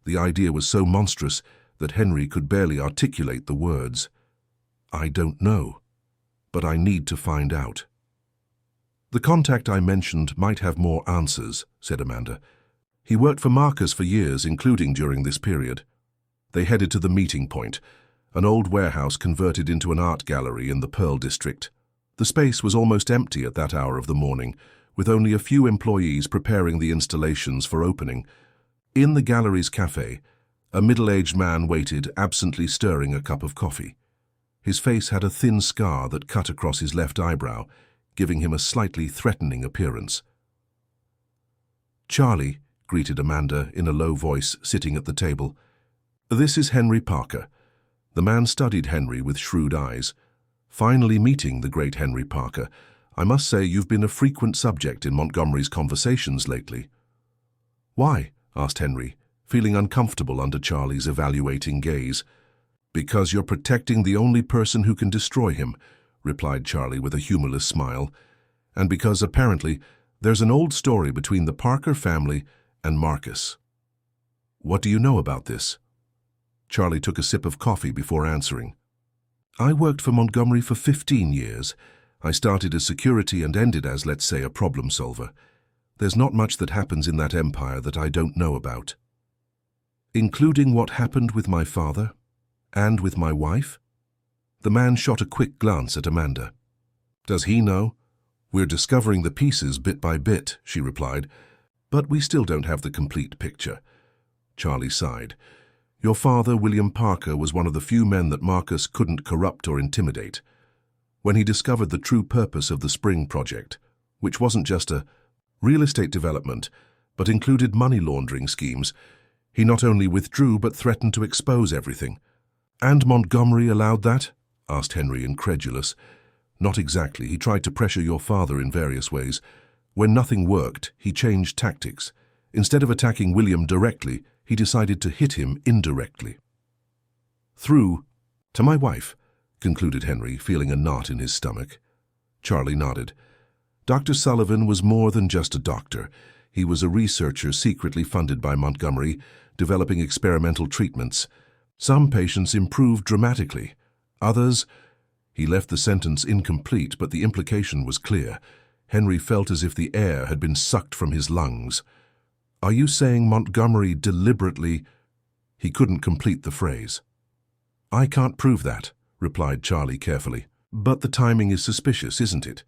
The idea was so monstrous that Henry could barely articulate the words. "I don't know, but I need to find out." "The contact I mentioned might have more answers," said Amanda. "He worked for Marcus for years, including during this period." They headed to the meeting point, an old warehouse converted into an art gallery in the Pearl District. The space was almost empty at that hour of the morning, with only a few employees preparing the installations for opening. In the gallery's cafe, a middle-aged man waited, absently stirring a cup of coffee. His face had a thin scar that cut across his left eyebrow, giving him a slightly threatening appearance. "Charlie," greeted Amanda in a low voice, sitting at the table. "This is Henry Parker." The man studied Henry with shrewd eyes. "Finally meeting the great Henry Parker. I must say you've been a frequent subject in Montgomery's conversations lately." "Why?" asked Henry, feeling uncomfortable under Charlie's evaluating gaze. "Because you're protecting the only person who can destroy him," replied Charlie with a humorless smile. "And because, apparently, there's an old story between the Parker family and Marcus." "What do you know about this?" Charlie took a sip of coffee before answering. "I worked for Montgomery for 15 years. I started as security and ended as, let's say, a problem solver. There's not much that happens in that empire that I don't know about." "Including what happened with my father? And with my wife?" The man shot a quick glance at Amanda. "Does he know?" "We're discovering the pieces bit by bit," she replied, "but we still don't have the complete picture." Charlie sighed. "Your father, William Parker, was one of the few men that Marcus couldn't corrupt or intimidate. When he discovered the true purpose of the Spring Project, which wasn't just a real estate development, but included money laundering schemes, he not only withdrew but threatened to expose everything." "And Montgomery allowed that?" asked Henry, incredulous. "Not exactly. He tried to pressure your father in various ways. When nothing worked, he changed tactics. Instead of attacking William directly, he decided to hit him indirectly." "Through to my wife," concluded Henry, feeling a knot in his stomach. Charlie nodded. "Dr. Sullivan was more than just a doctor. He was a researcher secretly funded by Montgomery, developing experimental treatments. Some patients improved dramatically. Others—" He left the sentence incomplete, but the implication was clear. Henry felt as if the air had been sucked from his lungs. "Are you saying Montgomery deliberately—" He couldn't complete the phrase. "I can't prove that," replied Charlie carefully. "But the timing is suspicious, isn't it?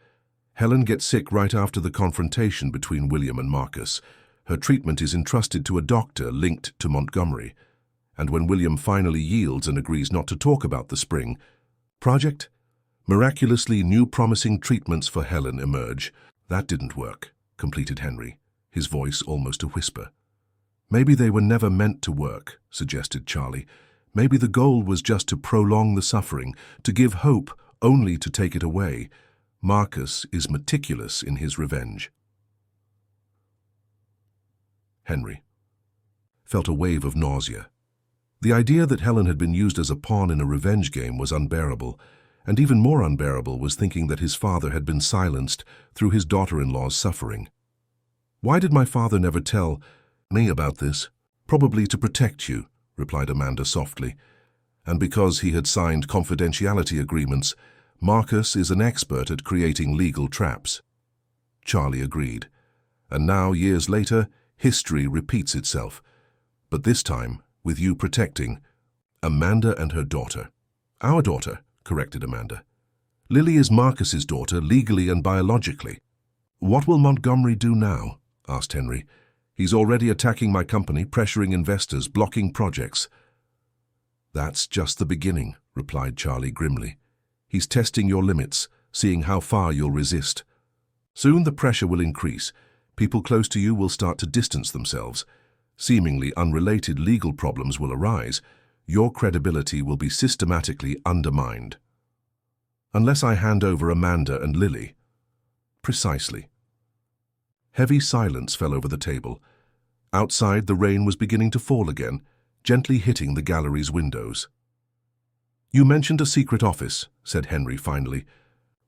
Helen gets sick right after the confrontation between William and Marcus. Her treatment is entrusted to a doctor linked to Montgomery. And when William finally yields and agrees not to talk about the Spring Project, miraculously new promising treatments for Helen emerge. That didn't work," completed Henry, his voice almost a whisper. "Maybe they were never meant to work," suggested Charlie. "Maybe the goal was just to prolong the suffering, to give hope only to take it away. Marcus is meticulous in his revenge." Henry felt a wave of nausea. The idea that Helen had been used as a pawn in a revenge game was unbearable, and even more unbearable was thinking that his father had been silenced through his daughter-in-law's suffering. "Why did my father never tell me about this?" "Probably to protect you," replied Amanda softly. "And because he had signed confidentiality agreements, Marcus is an expert at creating legal traps." Charlie agreed. And now, years later, history repeats itself. But this time, with you protecting Amanda and her daughter. Our daughter, corrected Amanda. Lily is Marcus's daughter, legally and biologically. What will Montgomery do now? Asked Henry. He's already attacking my company, pressuring investors, blocking projects. That's just the beginning, replied Charlie grimly. He's testing your limits, seeing how far you'll resist. Soon the pressure will increase. People close to you will start to distance themselves. Seemingly unrelated legal problems will arise. Your credibility will be systematically undermined. Unless I hand over Amanda and Lily. Precisely. Heavy silence fell over the table. Outside, the rain was beginning to fall again, gently hitting the gallery's windows. You mentioned a secret office, said Henry finally,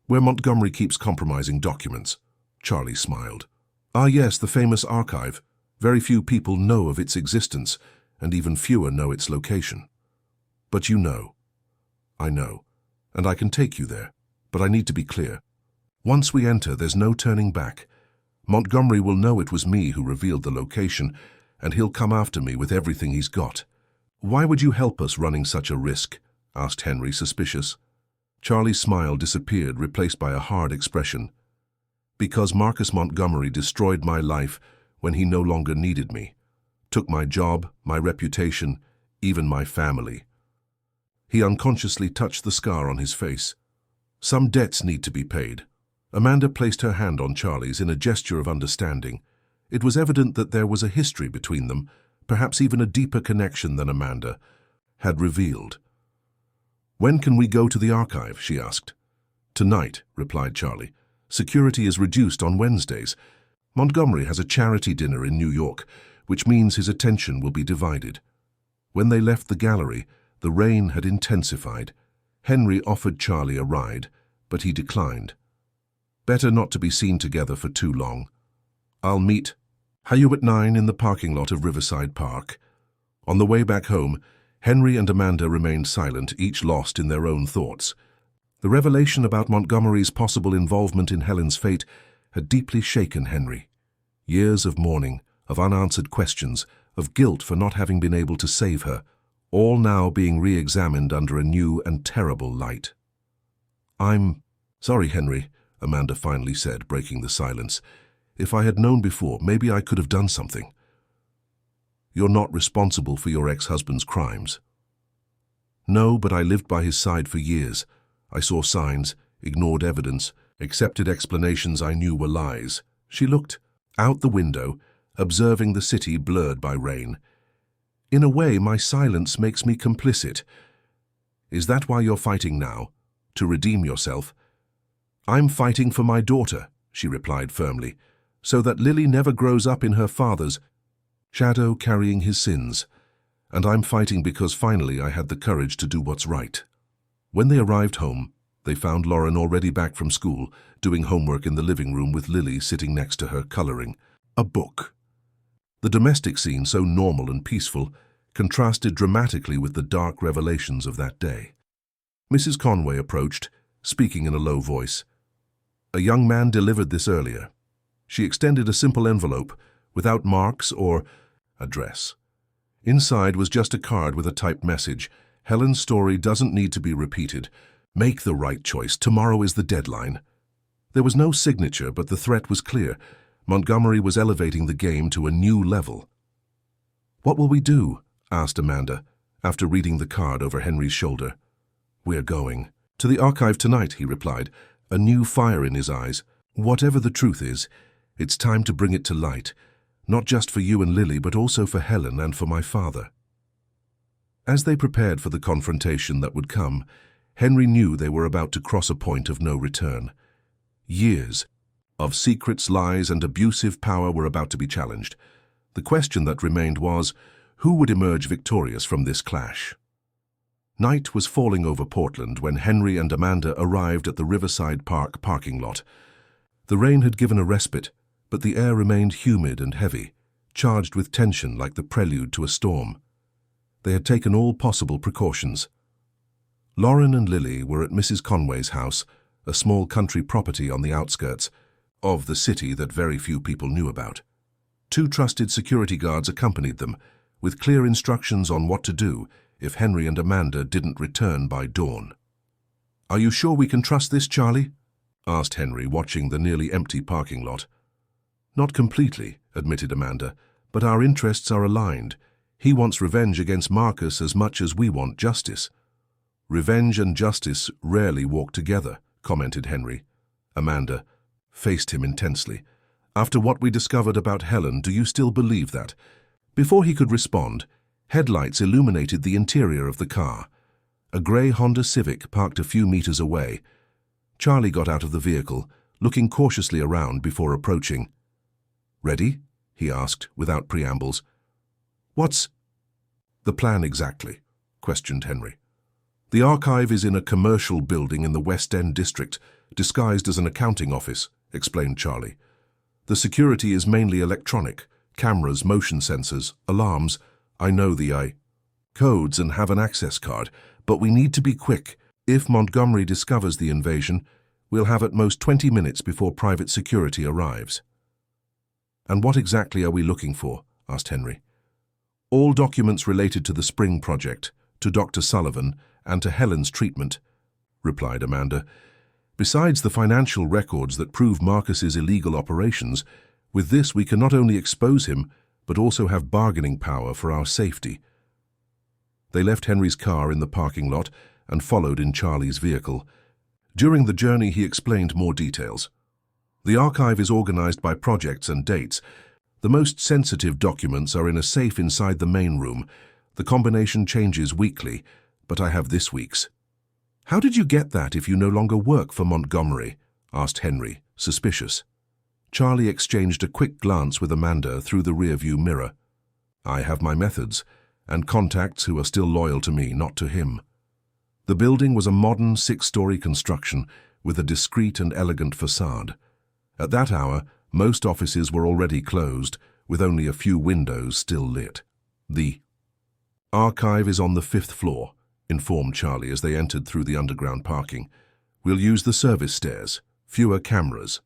where Montgomery keeps compromising documents. Charlie smiled. Ah yes, the famous archive. Very few people know of its existence, and even fewer know its location. But you know. I know, and I can take you there, but I need to be clear. Once we enter, there's no turning back. Montgomery will know it was me who revealed the location, and he'll come after me with everything he's got. Why would you help us running such a risk? Asked Henry, suspicious. Charlie's smile disappeared, replaced by a hard expression. Because Marcus Montgomery destroyed my life when he no longer needed me. Took my job, my reputation, even my family. He unconsciously touched the scar on his face. Some debts need to be paid. Amanda placed her hand on Charlie's in a gesture of understanding. It was evident that there was a history between them, perhaps even a deeper connection than Amanda had revealed. When can we go to the archive? She asked. Tonight, replied Charlie. Security is reduced on Wednesdays. Montgomery has a charity dinner in New York, which means his attention will be divided. When they left the gallery, the rain had intensified. Henry offered Charlie a ride, but he declined. Better not to be seen together for too long. I'll meet you at 9 in the parking lot of Riverside Park. On the way back home, Henry and Amanda remained silent, each lost in their own thoughts. The revelation about Montgomery's possible involvement in Helen's fate had deeply shaken Henry. Years of mourning, of unanswered questions, of guilt for not having been able to save her, all now being re-examined under a new and terrible light. I'm sorry, Henry, Amanda finally said, breaking the silence. If I had known before, maybe I could have done something. You're not responsible for your ex-husband's crimes. No, but I lived by his side for years. I saw signs, ignored evidence, accepted explanations I knew were lies. She looked out the window, observing the city blurred by rain. In a way, my silence makes me complicit. Is that why you're fighting now? To redeem yourself? I'm fighting for my daughter, she replied firmly, so that Lily never grows up in her father's shadow carrying his sins. And I'm fighting because finally I had the courage to do what's right. When they arrived home, they found Lauren already back from school, doing homework in the living room with Lily sitting next to her, coloring a book. The domestic scene, so normal and peaceful, contrasted dramatically with the dark revelations of that day. Mrs. Conway approached, speaking in a low voice. A young man delivered this earlier. She extended a simple envelope, without marks or address. Inside was just a card with a typed message. Helen's story doesn't need to be repeated. Make the right choice. Tomorrow is the deadline. There was no signature, but the threat was clear. Montgomery was elevating the game to a new level. What will we do? Asked Amanda, after reading the card over Henry's shoulder. We're going to the archive tonight, he replied, a new fire in his eyes. Whatever the truth is, it's time to bring it to light, not just for you and Lily, but also for Helen and for my father. As they prepared for the confrontation that would come, Henry knew they were about to cross a point of no return. Years of secrets, lies, and abusive power were about to be challenged. The question that remained was, who would emerge victorious from this clash? Night was falling over Portland when Henry and Amanda arrived at the Riverside Park parking lot. The rain had given a respite, but the air remained humid and heavy, charged with tension like the prelude to a storm. They had taken all possible precautions. Lauren and Lily were at Mrs. Conway's house, a small country property on the outskirts. of the city that very few people knew about. 2 trusted security guards accompanied them, with clear instructions on what to do if Henry and Amanda didn't return by dawn. "Are you sure we can trust this, Charlie?" asked Henry, watching the nearly empty parking lot. "Not completely," admitted Amanda, "but our interests are aligned. He wants revenge against Marcus as much as we want justice." "Revenge and justice rarely walk together," commented Henry. Amanda faced him intensely. "After what we discovered about Helen, do you still believe that?" Before he could respond, headlights illuminated the interior of the car. A grey Honda Civic parked a few meters away. Charlie got out of the vehicle, looking cautiously around before approaching. "Ready?" he asked, without preambles. "What's the plan exactly?" questioned Henry. "The archive is in a commercial building in the West End district, disguised as an accounting office," explained Charlie. "The security is mainly electronic, cameras, motion sensors, alarms. I know the codes and have an access card, but we need to be quick. If Montgomery discovers the invasion, we'll have at most 20 minutes before private security arrives." "And what exactly are we looking for?" asked Henry. "All documents related to the Spring Project, to Dr. Sullivan, and to Helen's treatment," replied Amanda. "Besides the financial records that prove Marcus's illegal operations, with this we can not only expose him, but also have bargaining power for our safety." They left Henry's car in the parking lot and followed in Charlie's vehicle. During the journey, he explained more details. "The archive is organized by projects and dates. The most sensitive documents are in a safe inside the main room. The combination changes weekly, but I have this week's." "How did you get that if you no longer work for Montgomery?" asked Henry, suspicious. Charlie exchanged a quick glance with Amanda through the rearview mirror. "I have my methods, and contacts who are still loyal to me, not to him." The building was a modern 6-story construction with a discreet and elegant facade. At that hour, most offices were already closed, with only a few windows still lit. "The archive is on the 5th floor, informed Charlie as they entered through the underground parking. "We'll use the service stairs, fewer cameras."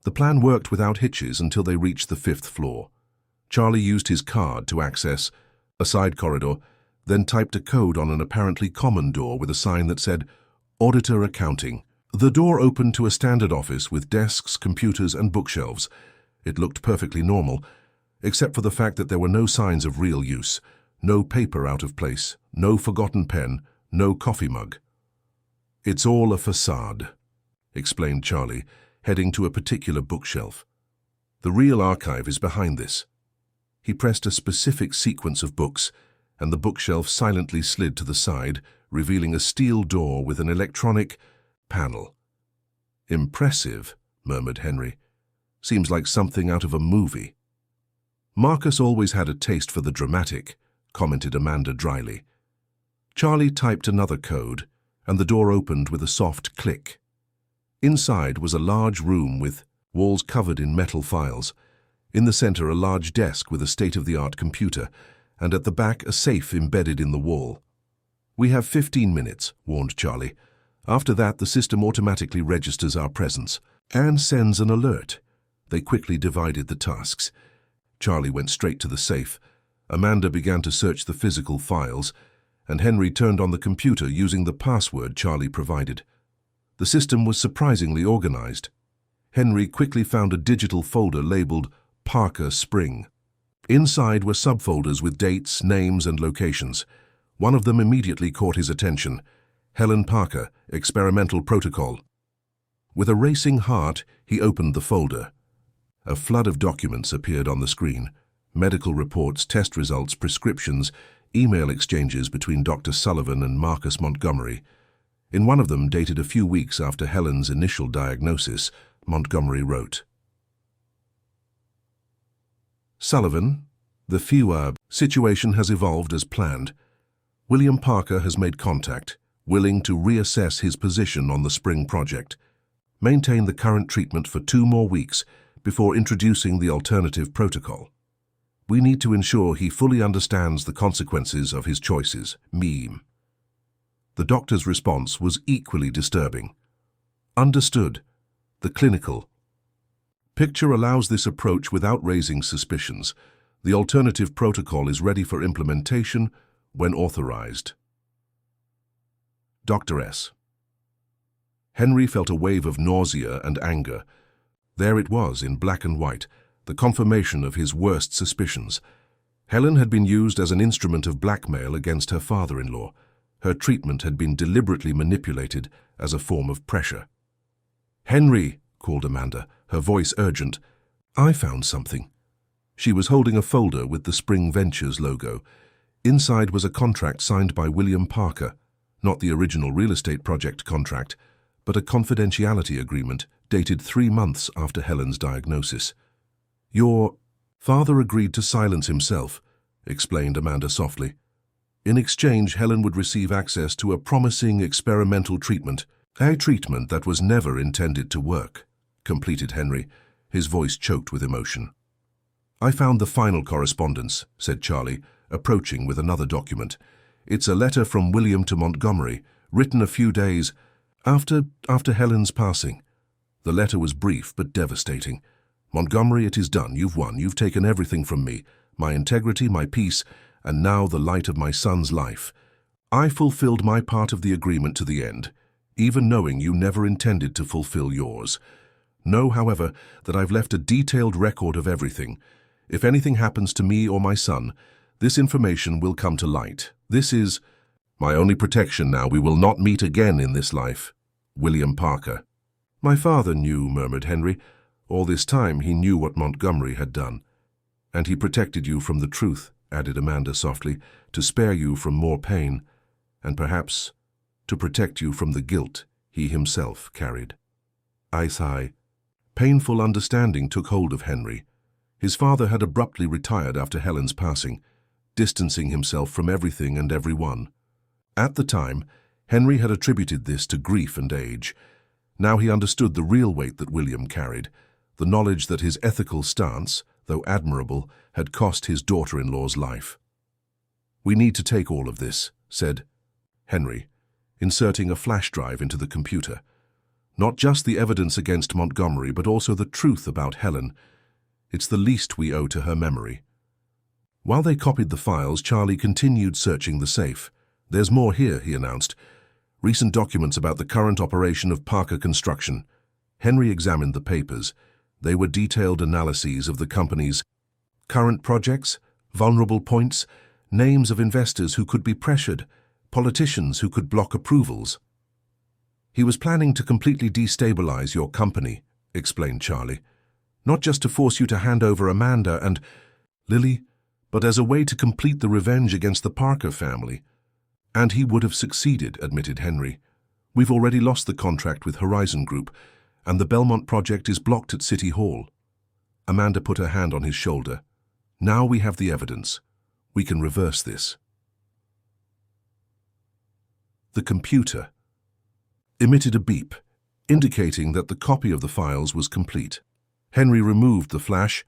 The plan worked without hitches until they reached the 5th floor. Charlie used his card to access a side corridor, then typed a code on an apparently common door with a sign that said, "Auditor Accounting." The door opened to a standard office with desks, computers, and bookshelves. It looked perfectly normal, except for the fact that there were no signs of real use, no paper out of place, no forgotten pen, no coffee mug. "It's all a facade," explained Charlie, heading to a particular bookshelf. "The real archive is behind this." He pressed a specific sequence of books, and the bookshelf silently slid to the side, revealing a steel door with an electronic panel. "Impressive," murmured Henry. "Seems like something out of a movie." "Marcus always had a taste for the dramatic," commented Amanda dryly. Charlie typed another code, and the door opened with a soft click. Inside was a large room with walls covered in metal files. In the center, a large desk with a state-of-the-art computer, and at the back, a safe embedded in the wall. "We have 15 minutes, warned Charlie. "After that, the system automatically registers our presence and sends an alert." They quickly divided the tasks. Charlie went straight to the safe. Amanda began to search the physical files, and Henry turned on the computer using the password Charlie provided. The system was surprisingly organized. Henry quickly found a digital folder labeled Parker Spring. Inside were subfolders with dates, names, and locations. One of them immediately caught his attention. Helen Parker, Experimental Protocol. With a racing heart, he opened the folder. A flood of documents appeared on the screen. Medical reports, test results, prescriptions, email exchanges between Dr. Sullivan and Marcus Montgomery. In one of them, dated a few weeks after Helen's initial diagnosis, Montgomery wrote, "Sullivan, the FIWA situation has evolved as planned. William Parker has made contact, willing to reassess his position on the Spring Project. Maintain the current treatment for 2 more weeks before introducing the alternative protocol. We need to ensure he fully understands the consequences of his choices. Meme." The doctor's response was equally disturbing. "Understood. The clinical Picture allows this approach without raising suspicions. The alternative protocol is ready for implementation when authorized. Dr. S. Henry felt a wave of nausea and anger. There it was, in black and white, the confirmation of his worst suspicions. Helen had been used as an instrument of blackmail against her father-in-law. Her treatment had been deliberately manipulated as a form of pressure. "Henry," called Amanda, her voice urgent, "I found something." She was holding a folder with the Spring Ventures logo. Inside was a contract signed by William Parker, not the original real estate project contract, but a confidentiality agreement dated 3 months after Helen's diagnosis. "Your father agreed to silence himself," explained Amanda softly. "In exchange, Helen would receive access to a promising experimental treatment, a treatment that was never intended to work," completed Henry, his voice choked with emotion. "I found the final correspondence," said Charlie, approaching with another document. "It's a letter from William to Montgomery, written a few days after Helen's passing." The letter was brief but devastating. "Montgomery, it is done. You've won. You've taken everything from me, my integrity, my peace, and now the light of my son's life. I fulfilled my part of the agreement to the end, even knowing you never intended to fulfill yours. Know, however, that I've left a detailed record of everything. If anything happens to me or my son, this information will come to light. This is my only protection now. We will not meet again in this life. William Parker." "My father knew," murmured Henry. "All this time he knew what Montgomery had done." "And he protected you from the truth," added Amanda softly, "to spare you from more pain, and perhaps to protect you from the guilt he himself carried." I sigh. Painful understanding took hold of Henry. His father had abruptly retired after Helen's passing, distancing himself from everything and everyone. At the time, Henry had attributed this to grief and age. Now he understood the real weight that William carried, the knowledge that his ethical stance, though admirable, had cost his daughter-in-law's life. "We need to take all of this," said Henry, inserting a flash drive into the computer. "Not just the evidence against Montgomery, but also the truth about Helen. It's the least we owe to her memory." While they copied the files, Charlie continued searching the safe. "There's more here," he announced. "Recent documents about the current operation of Parker Construction." Henry examined the papers. They were detailed analyses of the company's current projects, vulnerable points, names of investors who could be pressured, politicians who could block approvals. "He was planning to completely destabilize your company," explained Charlie. "Not just to force you to hand over Amanda and Lily, but as a way to complete the revenge against the Parker family." "And he would have succeeded," admitted Henry. "We've already lost the contract with Horizon Group, and the Belmont project is blocked at City Hall." Amanda put her hand on his shoulder. "Now we have the evidence. We can reverse this." The computer emitted a beep, indicating that the copy of the files was complete. Henry removed the flash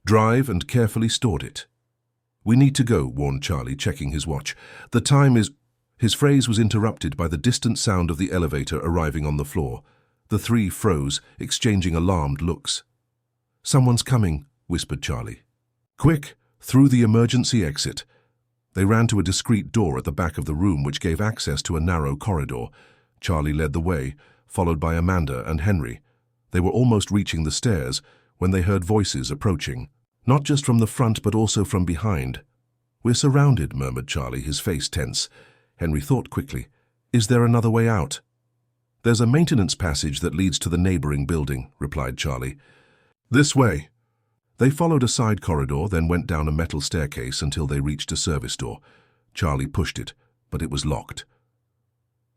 drive and carefully stored it. "We need to go," warned Charlie, checking his watch. "The time is—" His phrase was interrupted by the distant sound of the elevator arriving on the floor. The three froze, exchanging alarmed looks. "Someone's coming," whispered Charlie. "Quick, through the emergency exit." They ran to a discreet door at the back of the room which gave access to a narrow corridor. Charlie led the way, followed by Amanda and Henry. They were almost reaching the stairs when they heard voices approaching, not just from the front but also from behind. "We're surrounded," murmured Charlie, his face tense. Henry thought quickly. "Is there another way out?" "There's a maintenance passage that leads to the neighboring building," replied Charlie. "This way." They followed a side corridor, then went down a metal staircase until they reached a service door. Charlie pushed it, but it was locked.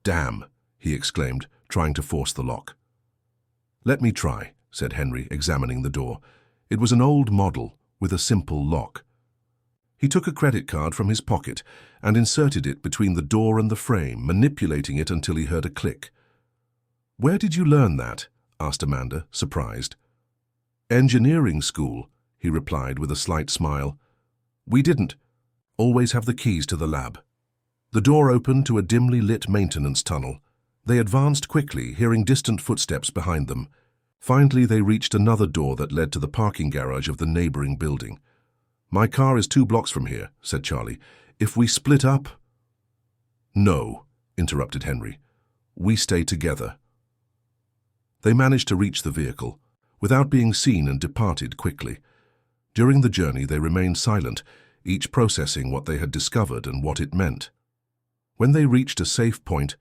"Damn," he exclaimed, trying to force the lock. "Let me try," said Henry, examining the door. It was an old model with a simple lock. He took a credit card from his pocket and inserted it between the door and the frame, manipulating it until he heard a click. "Where did you learn that?" asked Amanda, surprised. "Engineering school," he replied with a slight smile. "We didn't always have the keys to the lab." The door opened to a dimly lit maintenance tunnel. They advanced quickly, hearing distant footsteps behind them. Finally, they reached another door that led to the parking garage of the neighboring building. "My car is 2 blocks from here," said Charlie. "If we split up—" "No," interrupted Henry. "We stay together." They managed to reach the vehicle without being seen and departed quickly. During the journey, they remained silent, each processing what they had discovered and what it meant. When they reached a safe point,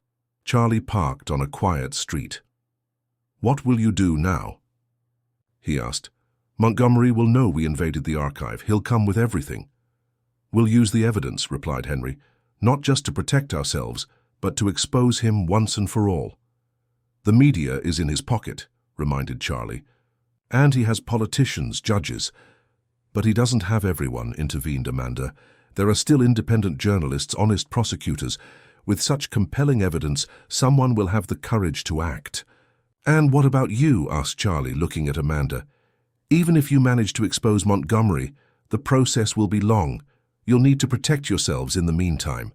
Charlie parked on a quiet street. "What will you do now?" he asked. "Montgomery will know we invaded the archive. He'll come with everything." "We'll use the evidence," replied Henry, "not just to protect ourselves, but to expose him once and for all." "The media is in his pocket," reminded Charlie. "And he has politicians, judges." "But he doesn't have everyone," intervened Amanda. "There are still independent journalists, honest prosecutors. With such compelling evidence, someone will have the courage to act." "And what about you?" asked Charlie, looking at Amanda. "Even if you manage to expose Montgomery, the process will be long. You'll need to protect yourselves in the meantime."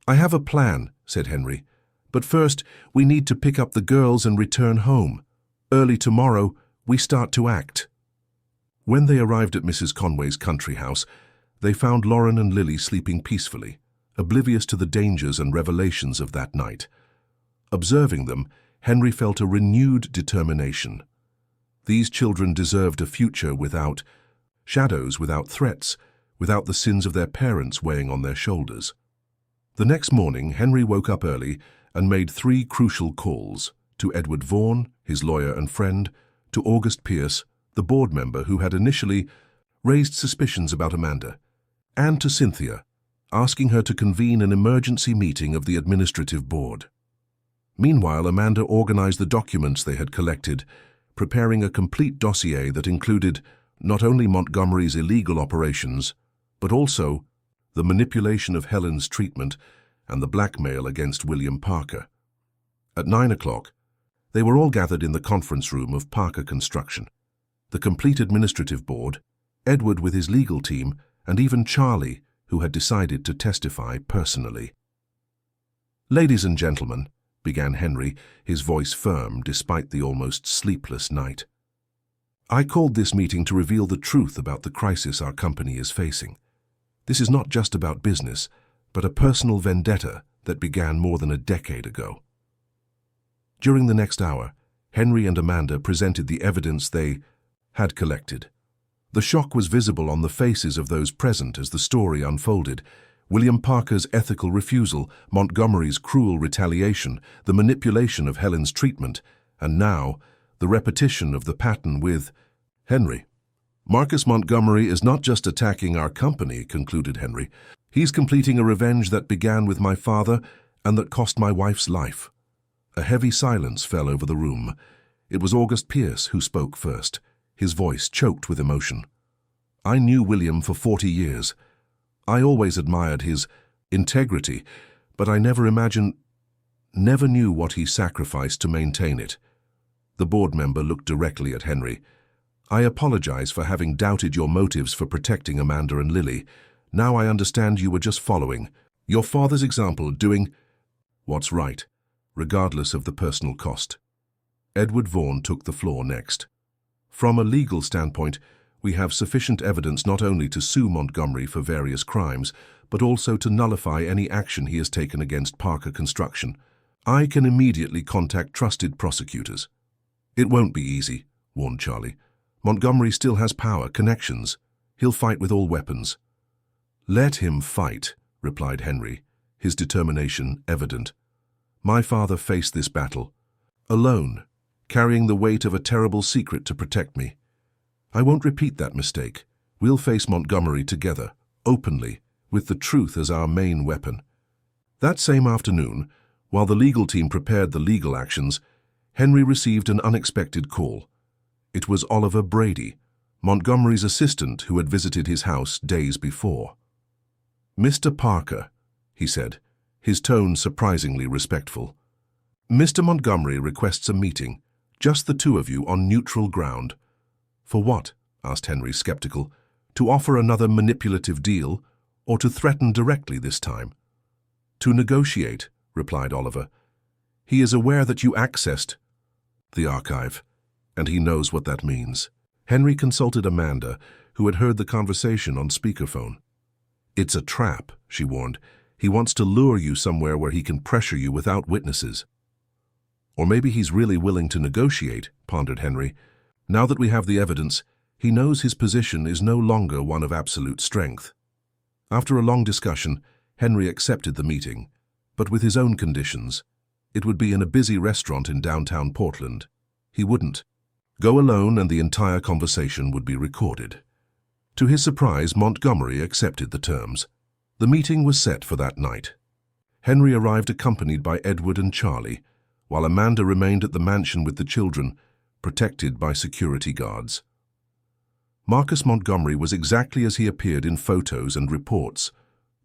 "I have a plan," said Henry. "But first, we need to pick up the girls and return home. Early tomorrow, we start to act." When they arrived at Mrs. Conway's country house, they found Lauren and Lily sleeping peacefully, oblivious to the dangers and revelations of that night. Observing them, Henry felt a renewed determination. These children deserved a future without shadows, without threats, without the sins of their parents weighing on their shoulders. The next morning, Henry woke up early and made 3 crucial calls: to Edward Vaughan, his lawyer and friend, to August Pierce, the board member who had initially raised suspicions about Amanda, and to Cynthia, asking her to convene an emergency meeting of the administrative board. Meanwhile, Amanda organized the documents they had collected, preparing a complete dossier that included not only Montgomery's illegal operations, but also the manipulation of Helen's treatment and the blackmail against William Parker. At 9 o'clock, they were all gathered in the conference room of Parker Construction. The complete administrative board, Edward with his legal team, and even Charlie, who had decided to testify personally. "Ladies and gentlemen," began Henry, his voice firm despite the almost sleepless night. "I called this meeting to reveal the truth about the crisis our company is facing. This is not just about business, but a personal vendetta that began more than a decade ago." During the next hour, Henry and Amanda presented the evidence they had collected. The shock was visible on the faces of those present as the story unfolded. William Parker's ethical refusal, Montgomery's cruel retaliation, the manipulation of Helen's treatment, and now the repetition of the pattern with Henry. "Marcus Montgomery is not just attacking our company," concluded Henry. "He's completing a revenge that began with my father and that cost my wife's life." A heavy silence fell over the room. It was August Pierce who spoke first, his voice choked with emotion. "I knew William for 40 years. I always admired his integrity, but I never knew what he sacrificed to maintain it." The board member looked directly at Henry. "I apologize for having doubted your motives for protecting Amanda and Lily. Now I understand you were just following your father's example, doing what's right, regardless of the personal cost." Edward Vaughan took the floor next. "From a legal standpoint, we have sufficient evidence not only to sue Montgomery for various crimes, but also to nullify any action he has taken against Parker Construction. I can immediately contact trusted prosecutors." "It won't be easy," warned Charlie. "Montgomery still has power, connections. He'll fight with all weapons." "Let him fight," replied Henry, his determination evident. "My father faced this battle alone, carrying the weight of a terrible secret to protect me. I won't repeat that mistake. We'll face Montgomery together, openly, with the truth as our main weapon." That same afternoon, while the legal team prepared the legal actions, Henry received an unexpected call. It was Oliver Brady, Montgomery's assistant who had visited his house days before. "Mr. Parker," he said, his tone surprisingly respectful. "Mr. Montgomery requests a meeting, just the 2 of you on neutral ground." "For what?" asked Henry, skeptical. "To offer another manipulative deal, or to threaten directly this time?" "To negotiate," replied Oliver. "He is aware that you accessed the archive. and he knows what that means. Henry consulted Amanda, who had heard the conversation on speakerphone. "It's a trap," she warned. "He wants to lure you somewhere where he can pressure you without witnesses." "Or maybe he's really willing to negotiate," pondered Henry. "Now that we have the evidence, he knows his position is no longer one of absolute strength." After a long discussion, Henry accepted the meeting, but with his own conditions. It would be in a busy restaurant in downtown Portland. He wouldn't go alone, and the entire conversation would be recorded. To his surprise, Montgomery accepted the terms. The meeting was set for that night. Henry arrived accompanied by Edward and Charlie, while Amanda remained at the mansion with the children, protected by security guards. Marcus Montgomery was exactly as he appeared in photos and reports.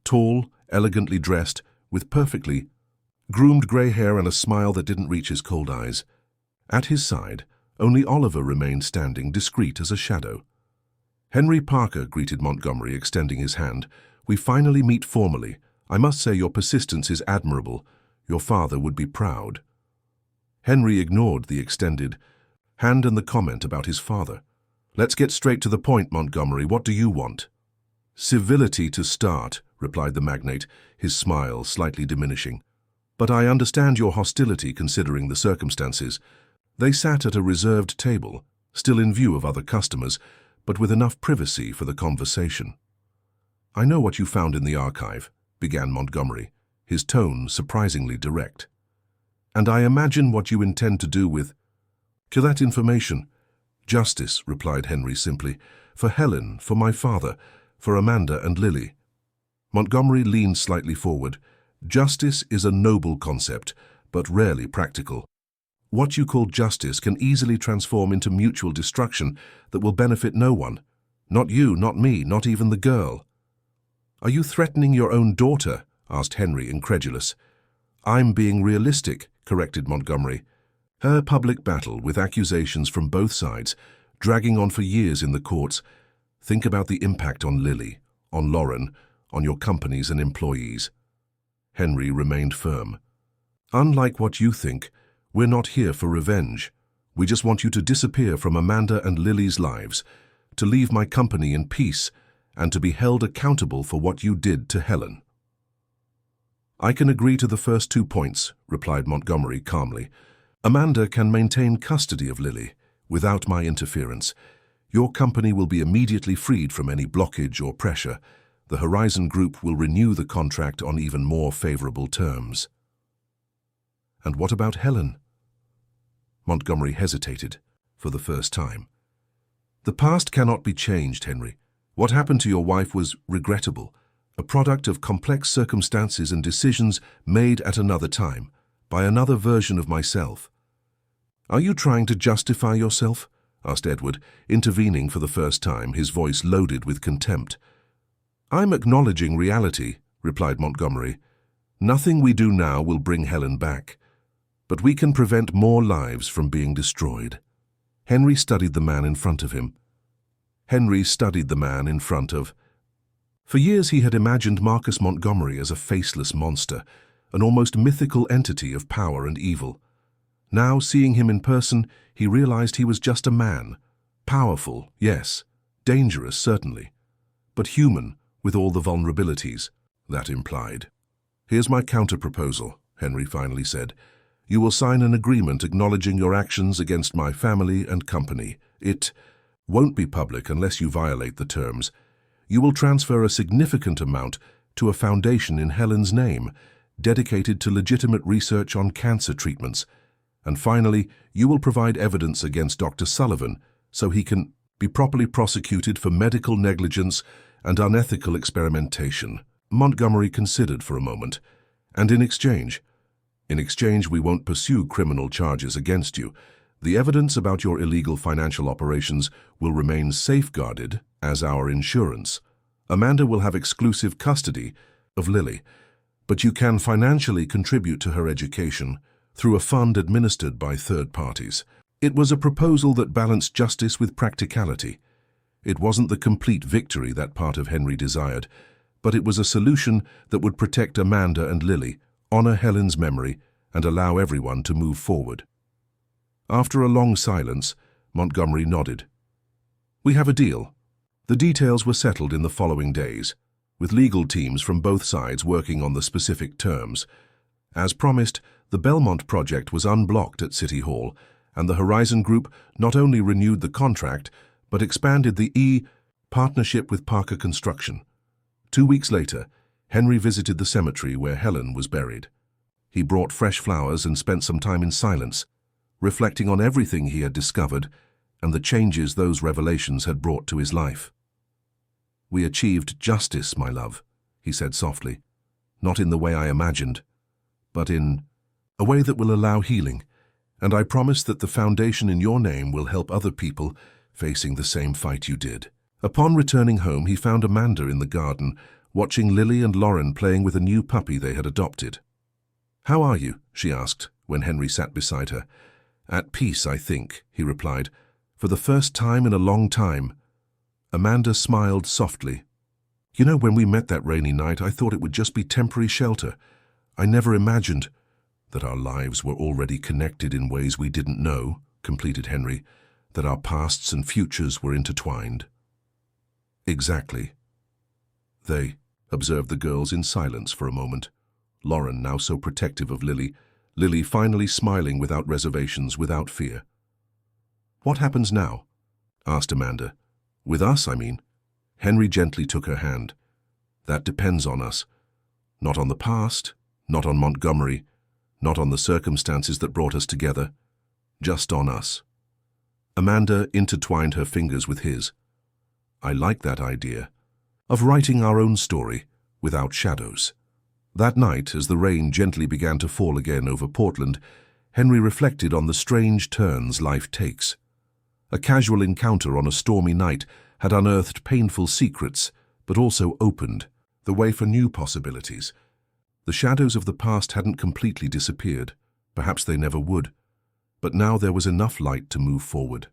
Tall, elegantly dressed, with perfectly groomed grey hair and a smile that didn't reach his cold eyes. At his side, only Oliver remained standing, discreet as a shadow. "Henry Parker," greeted Montgomery, extending his hand. "We finally meet formally. I must say your persistence is admirable. Your father would be proud." Henry ignored the extended hand and the comment about his father. "Let's get straight to the point, Montgomery. What do you want?" "Civility to start," replied the magnate, his smile slightly diminishing. "But I understand your hostility considering the circumstances." They sat at a reserved table, still in view of other customers, but with enough privacy for the conversation. "I know what you found in the archive," began Montgomery, his tone surprisingly direct. "And I imagine what you intend to do with that information." "Justice," replied Henry simply. "For Helen, for my father, for Amanda and Lily." Montgomery leaned slightly forward. "Justice is a noble concept, but rarely practical. What you call justice can easily transform into mutual destruction that will benefit no one. Not you, not me, not even the girl." "Are you threatening your own daughter?" asked Henry, incredulous. "I'm being realistic," corrected Montgomery. "Her public battle with accusations from both sides, dragging on for years in the courts. Think about the impact on Lily, on Lauren, on your companies and employees." Henry remained firm. "Unlike what you think, we're not here for revenge. We just want you to disappear from Amanda and Lily's lives, to leave my company in peace, and to be held accountable for what you did to Helen." "I can agree to the first 2 points," replied Montgomery calmly. "Amanda can maintain custody of Lily without my interference. Your company will be immediately freed from any blockage or pressure. The Horizon Group will renew the contract on even more favorable terms." "And what about Helen?" Montgomery hesitated for the first time. "The past cannot be changed, Henry. What happened to your wife was regrettable, a product of complex circumstances and decisions made at another time, by another version of myself." "Are you trying to justify yourself?" asked Edward, intervening for the first time, his voice loaded with contempt. "I'm acknowledging reality," replied Montgomery. "Nothing we do now will bring Helen back, but we can prevent more lives from being destroyed." Henry studied the man in front of him. For years he had imagined Marcus Montgomery as a faceless monster, an almost mythical entity of power and evil. Now, seeing him in person, he realized he was just a man. Powerful, yes. Dangerous, certainly. But human, with all the vulnerabilities that implied. "Here's my counter-proposal," Henry finally said. "You will sign an agreement acknowledging your actions against my family and company. It won't be public unless you violate the terms. You will transfer a significant amount to a foundation in Helen's name, dedicated to legitimate research on cancer treatments. And finally, you will provide evidence against Dr. Sullivan so he can be properly prosecuted for medical negligence and unethical experimentation." Montgomery considered for a moment. "And in exchange, we won't pursue criminal charges against you. The evidence about your illegal financial operations will remain safeguarded as our insurance. Amanda will have exclusive custody of Lily, but you can financially contribute to her education through a fund administered by third parties." It was a proposal that balanced justice with practicality. It wasn't the complete victory that part of Henry desired, but it was a solution that would protect Amanda and Lily, honor Helen's memory, and allow everyone to move forward. After a long silence, Montgomery nodded. "We have a deal." The details were settled in the following days, with legal teams from both sides working on the specific terms. As promised, the Belmont project was unblocked at City Hall, and the Horizon Group not only renewed the contract, but expanded the partnership with Parker Construction. 2 weeks later, Henry visited the cemetery where Helen was buried. He brought fresh flowers and spent some time in silence, reflecting on everything he had discovered and the changes those revelations had brought to his life. "We achieved justice, my love," he said softly, "not in the way I imagined, but in a way that will allow healing, and I promise that the foundation in your name will help other people facing the same fight you did." Upon returning home, he found Amanda in the garden, watching Lily and Lauren playing with a new puppy they had adopted. "How are you?" she asked, when Henry sat beside her. "At peace, I think," he replied, "for the first time in a long time." Amanda smiled softly. "You know, when we met that rainy night, I thought it would just be temporary shelter. I never imagined that our lives were already connected in ways we didn't know," completed Henry, "that our pasts and futures were intertwined." "Exactly." They observed the girls in silence for a moment, Lauren now so protective of Lily, Lily finally smiling without reservations, without fear. "What happens now?" asked Amanda. "With us, I mean." Henry gently took her hand. "That depends on us. Not on the past, not on Montgomery, not on the circumstances that brought us together, just on us." Amanda intertwined her fingers with his. "I like that idea, of writing our own story, without shadows." That night, as the rain gently began to fall again over Portland, Henry reflected on the strange turns life takes. A casual encounter on a stormy night had unearthed painful secrets, but also opened the way for new possibilities. The shadows of the past hadn't completely disappeared, perhaps they never would, but now there was enough light to move forward.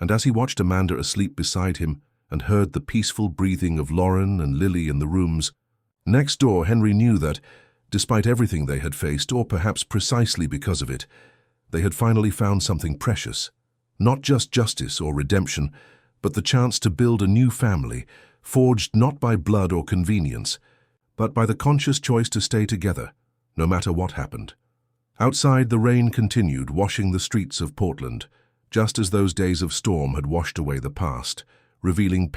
And as he watched Amanda asleep beside him and heard the peaceful breathing of Lauren and Lily in the rooms next door, Henry knew that, despite everything they had faced, or perhaps precisely because of it, they had finally found something precious. Not just justice or redemption, but the chance to build a new family, forged not by blood or convenience, but by the conscious choice to stay together, no matter what happened. Outside, the rain continued, washing the streets of Portland, just as those days of storm had washed away the past, revealing